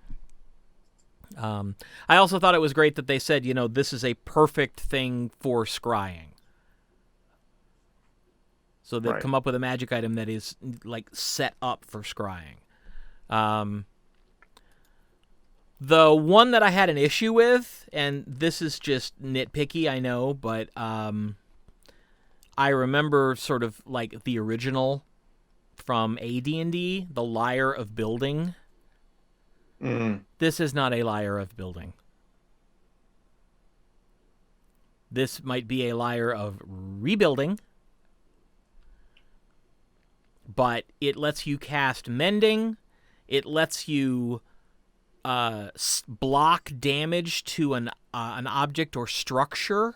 I also thought it was great that they said, this is a perfect thing for scrying. So they've Right. come up with a magic item that is like set up for scrying. The one that I had an issue with, and this is just nitpicky, I know, but I remember sort of like the original from AD&D, the Lyre of Building. Mm. This is not a Lyre of Building. This might be a Lyre of Rebuilding, but it lets you cast Mending. It lets you block damage to an object or structure,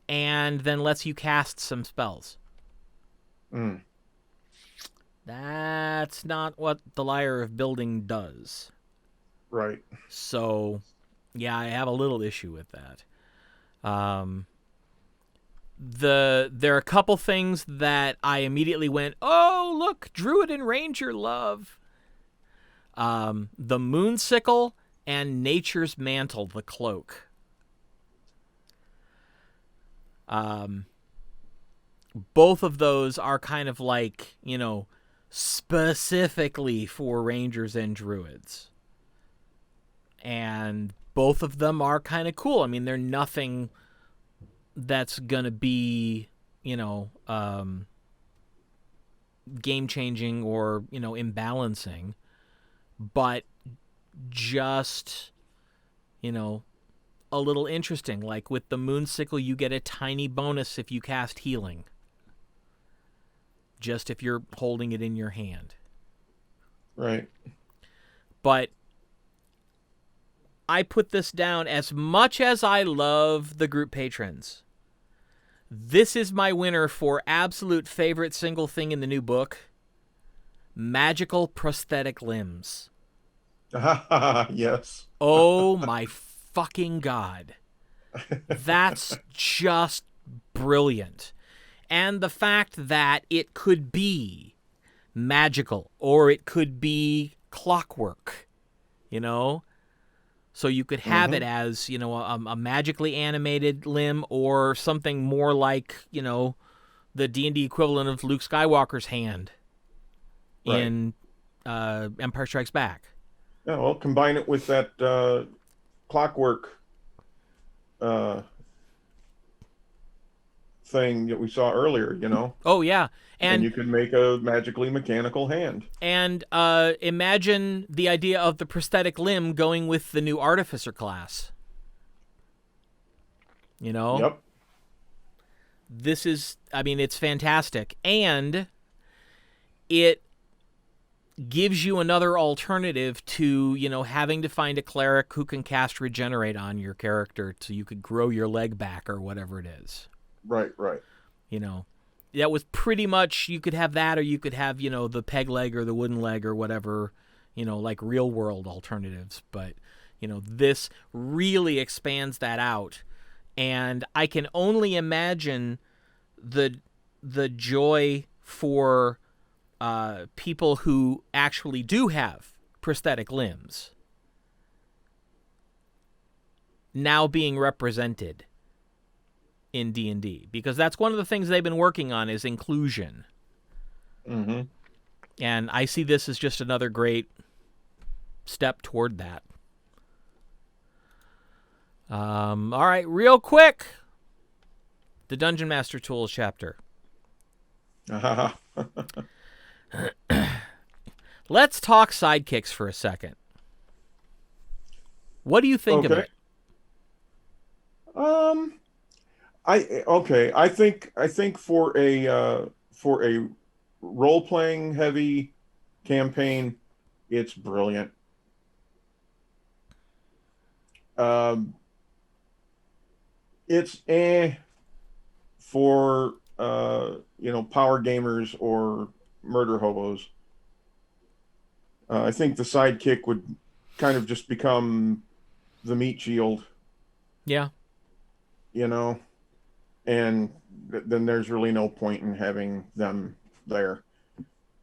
and then lets you cast some spells. Mm. That's not what the Lyre of Building does. Right. So, yeah, I have a little issue with that. There are a couple things that I immediately went, oh, look, Druid and Ranger love. The Moonsickle and Nature's Mantle, the cloak. Both of those are kind of like, specifically for Rangers and Druids. And both of them are kind of cool. I mean, they're nothing that's going to be, game-changing or, imbalancing. But just, a little interesting. Like with the Moonsickle, you get a tiny bonus if you cast healing. Just if you're holding it in your hand. Right. But I put this down, as much as I love the group patrons, this is my winner for absolute favorite single thing in the new book: magical prosthetic limbs. Yes. Oh my fucking God. That's just brilliant. And the fact that it could be magical or it could be clockwork, So you could have it as, a magically animated limb, or something more like, the D&D equivalent of Luke Skywalker's hand in Empire Strikes Back. Yeah, well, combine it with that clockwork thing that we saw earlier, Oh, yeah. and you can make a magically mechanical hand. And imagine the idea of the prosthetic limb going with the new Artificer class. Yep. This is, it's fantastic. And it gives you another alternative to, having to find a cleric who can cast Regenerate on your character so you could grow your leg back or whatever it is. Right. That was pretty much, you could have that, or you could have, the peg leg or the wooden leg or whatever, like real world alternatives. But, this really expands that out. And I can only imagine the joy for people who actually do have prosthetic limbs now being represented in D&D, because that's one of the things they've been working on, is inclusion. Mm-hmm. And I see this as just another great step toward that. All right, real quick, the Dungeon Master Tools chapter. Let's talk sidekicks for a second. What do you think of it? I think for a role-playing heavy campaign, it's brilliant. Um, it's for power gamers or murder hobos. I think the sidekick would kind of just become the meat shield, Yeah. you know, and then there's really no point in having them there.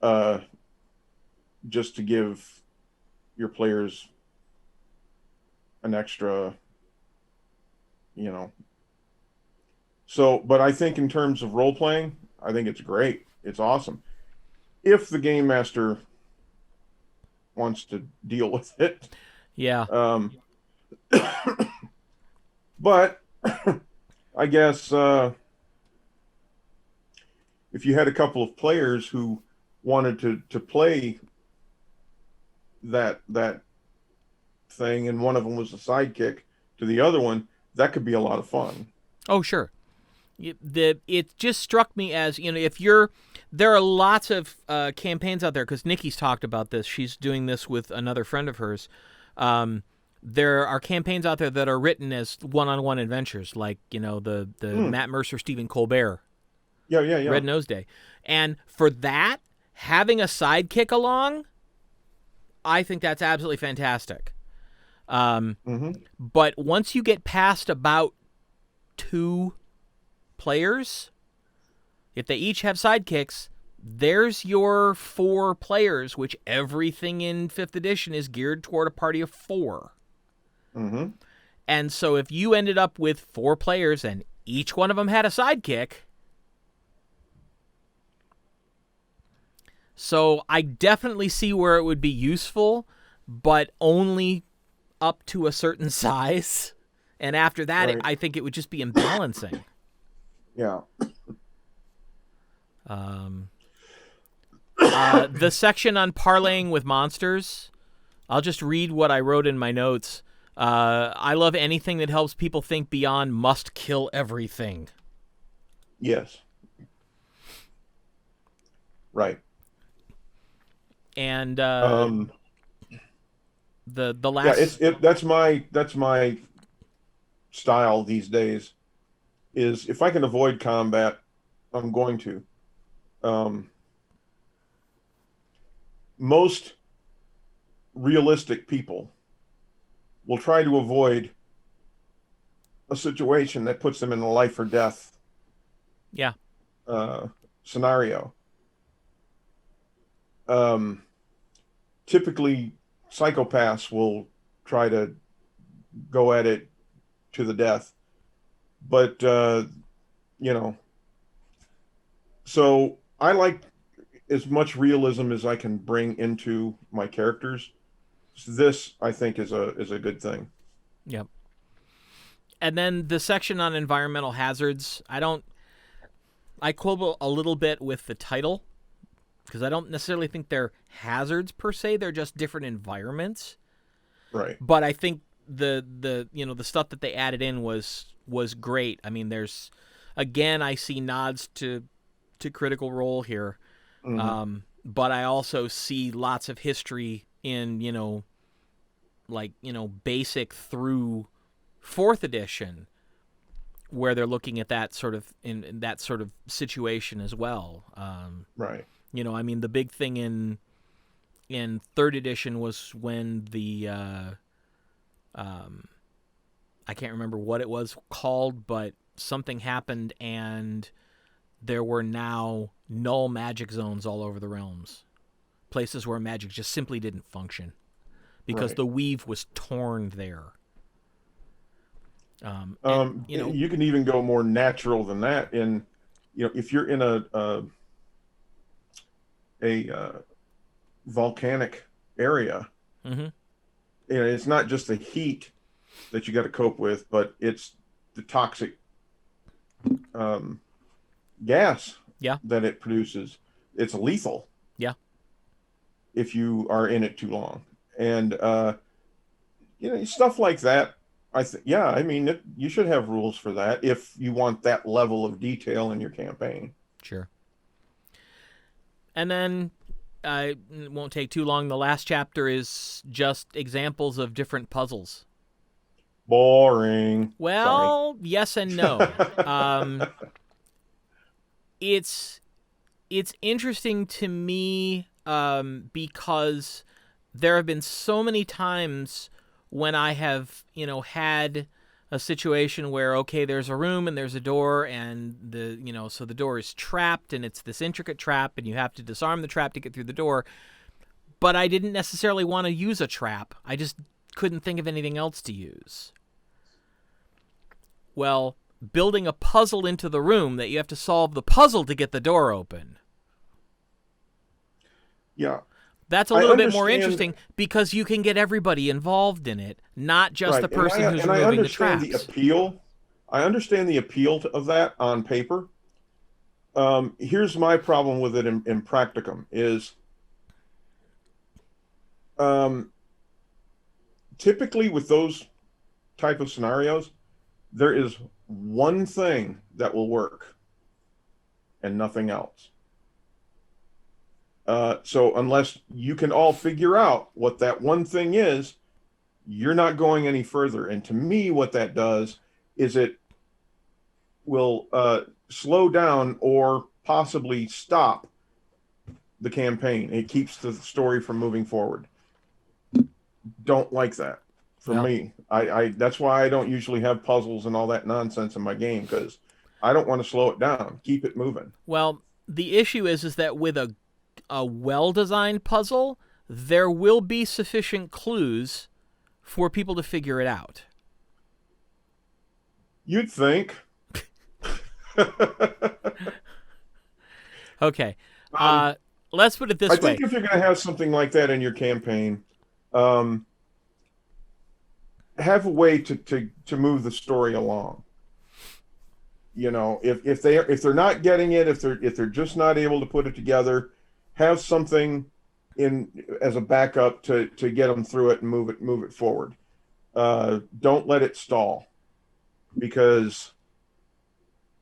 Uh, just to give your players an extra, you know. So, but I think in terms of role playing, I think it's great. It's awesome. If the game master wants to deal with it. Yeah. Um, but I guess if you had a couple of players who wanted to play that thing, and one of them was a sidekick to the other one, that could be a lot of fun. Oh, sure. It just struck me as, if there are lots of campaigns out there, because Nikki's talked about this. She's doing this with another friend of hers. There are campaigns out there that are written as one-on-one adventures, like, the Matt Mercer, Stephen Colbert, Yeah. Red Nose Day. And for that, having a sidekick along, I think that's absolutely fantastic. But once you get past about 2 players, if they each have sidekicks, there's your 4 players, which everything in 5th edition is geared toward a party of 4. And so if you ended up with 4 players and each one of them had a sidekick, so I definitely see where it would be useful, but only up to a certain size. And after that, Right. I think it would just be imbalancing. Yeah. The section on parlaying with monsters, I'll just read what I wrote in my notes. I love anything that helps people think beyond must kill everything. Yes. Right. And The last... Yeah, that's my style these days, is if I can avoid combat, I'm going to. Most realistic people will try to avoid a situation that puts them in a life or death Yeah. Scenario. Typically, psychopaths will try to go at it to the death, but so I like as much realism as I can bring into my characters. This, I think, is a good thing. Yep. And then the section on environmental hazards, I quibble a little bit with the title, because I don't necessarily think they're hazards per se. They're just different environments. Right. But I think the stuff that they added in was great. I mean, there's, again, I see nods to Critical Role here. But I also see lots of history in, basic through 4th edition, where they're looking at that sort of in that sort of situation as well. Right. I mean, the big thing in 3rd edition was when the I can't remember what it was called, but something happened and there were now null magic zones all over the realms. Places where magic just simply didn't function because the weave was torn there. You can even go more natural than that. If you're in a volcanic area, it's not just the heat that you got to cope with, but it's the toxic gas that it produces. It's lethal. Yeah. If you are in it too long. And stuff like that. I mean, you should have rules for that if you want that level of detail in your campaign. Sure. And then it won't take too long. The last chapter is just examples of different puzzles. Boring. Sorry. Well, yes and no. It's interesting to me because there have been so many times when I have, had a situation where, okay, there's a room and there's a door and so the door is trapped and it's this intricate trap and you have to disarm the trap to get through the door. But I didn't necessarily want to use a trap. I just couldn't think of anything else to use. Well, building a puzzle into the room that you have to solve the puzzle to get the door open. Yeah. That's a little bit more interesting because you can get everybody involved in it, not just the person who's removing the traps. I understand the appeal of that on paper. Here's my problem with it in practicum is typically with those type of scenarios, there is one thing that will work and nothing else. So unless you can all figure out what that one thing is, you're not going any further. And to me, what that does is it will slow down or possibly stop the campaign. It keeps the story from moving forward. Don't like that for me. I that's why I don't usually have puzzles and all that nonsense in my game, because I don't want to slow it down. Keep it moving. Well, the issue is that with a well-designed puzzle, there will be sufficient clues for people to figure it out. You'd think. Okay. Let's put it this way. I think if you're going to have something like that in your campaign, have a way to move the story along. If they're not getting it, if they're just not able to put it together, have something in as a backup to get them through it and move it forward. Don't let it stall, because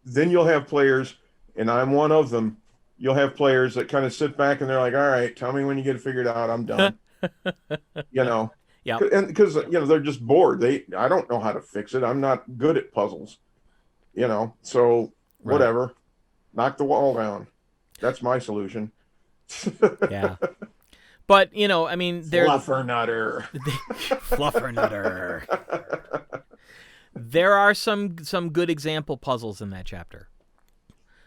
then you'll have players, and I'm one of them. You'll have players that kind of sit back and they're like, "All right, tell me when you get it figured out. I'm done." Yeah. And because they're just bored. I don't know how to fix it. I'm not good at puzzles. So whatever. Right. Knock the wall down. That's my solution. Yeah. But, I mean, there's Fluffernutter. Fluffernutter. There are some good example puzzles in that chapter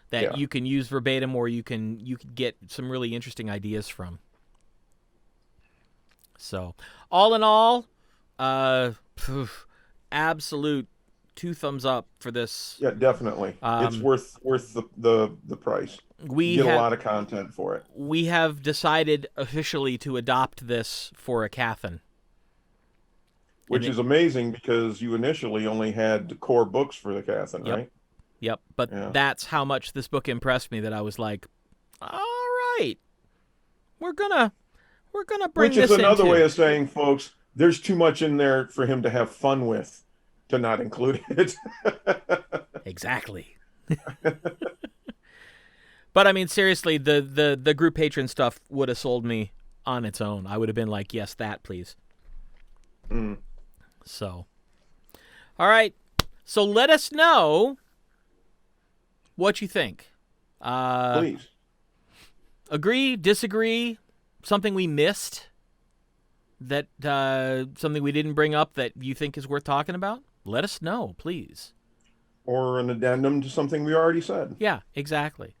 that you can use verbatim, or you can get some really interesting ideas from. So, all in all, absolute 2 thumbs up for this. Yeah, definitely. It's worth the price. You get a lot of content for it. We have decided officially to adopt this for Aecathan. Which is amazing, because you initially only had the core books for the Aecathan, right? Yep, but that's how much this book impressed me that I was like, all right, we're gonna bring this in. Which is another way of saying, folks, there's too much in there for him to have fun with, to not include it. Exactly. But I mean, seriously, the group patron stuff would have sold me on its own. I would have been like, yes, that, please. So, all right. So let us know what you think. Please. Agree, disagree, something we missed, that something we didn't bring up that you think is worth talking about? Let us know, please. Or an addendum to something we already said. Yeah, exactly.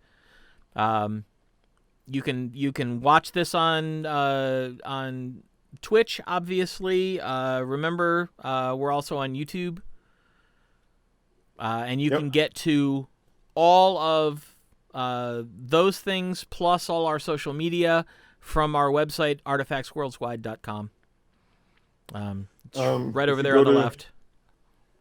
You can watch this on Twitch, obviously. Remember, we're also on YouTube, and you can get to all of those things plus all our social media from our website, artifactsworldwide.com. Right over there on the left.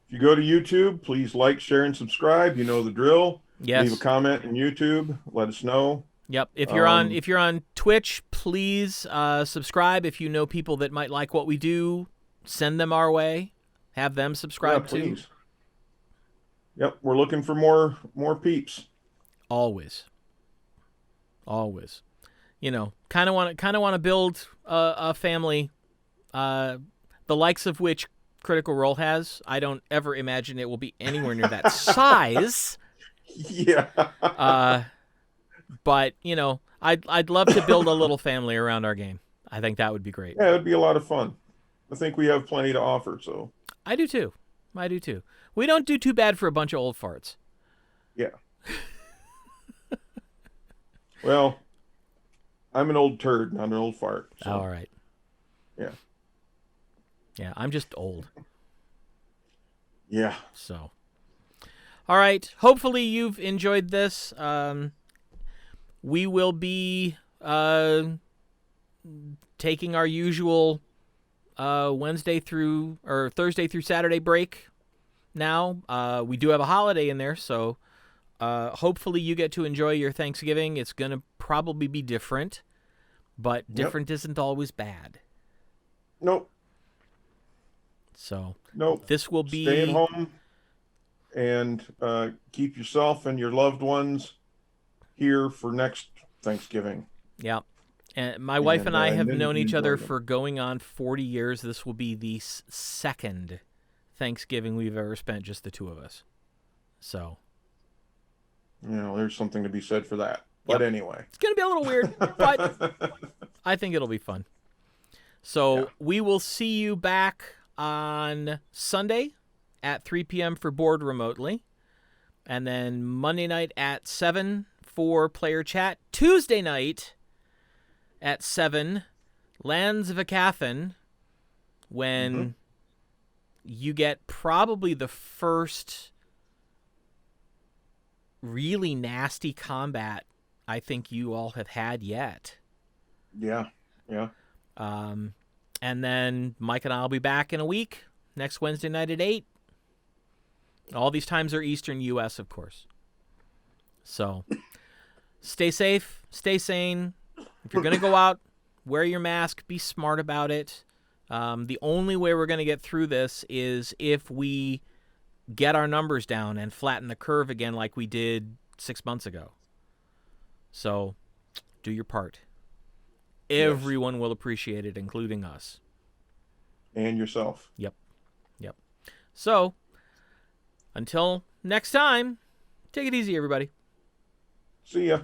If you go to YouTube, please like, share, and subscribe. You know the drill. Yes. Leave a comment in YouTube. Let us know. Yep. If you're on Twitch, please subscribe. If you know people that might like what we do, send them our way. Have them subscribe too. Yep, we're looking for more peeps. Always. Kind of want to build a family, the likes of which Critical Role has. I don't ever imagine it will be anywhere near that size. Yeah. But, you know, I'd love to build a little family around our game. I think that would be great. Yeah, it'd be a lot of fun. I think we have plenty to offer, so. I do too. We don't do too bad for a bunch of old farts. Yeah. Well, I'm an old turd, not an old fart. So. All right. Yeah. Yeah, I'm just old. Yeah. So. All right. Hopefully you've enjoyed this. We will be taking our usual Thursday through Saturday break now. We do have a holiday in there, so hopefully you get to enjoy your Thanksgiving. It's going to probably be different, but different isn't always bad. Nope. So nope. This will be... Stay at home and keep yourself and your loved ones here for next Thanksgiving. Yeah. And my wife and I have known each other for going on 40 years. This will be the second Thanksgiving we've ever spent, just the two of us. So, you know, there's something to be said for that. But anyway. It's going to be a little weird, but I think it'll be fun. So we will see you back on Sunday at 3 p.m. for Board Remotely. And then Monday night at 7 for Player Chat. Tuesday night at 7, Lands of Aecathan, when you get probably the first really nasty combat I think you all have had yet. Yeah, yeah. And then Mike and I will be back in a week, next Wednesday night at 8. All these times are Eastern U.S., of course. So stay safe, stay sane. If you're going to go out, wear your mask, be smart about it. The only way we're going to get through this is if we get our numbers down and flatten the curve again like we did 6 months ago. So do your part. Everyone will appreciate it, including us. And yourself. Yep. So, until next time, take it easy, everybody. See ya.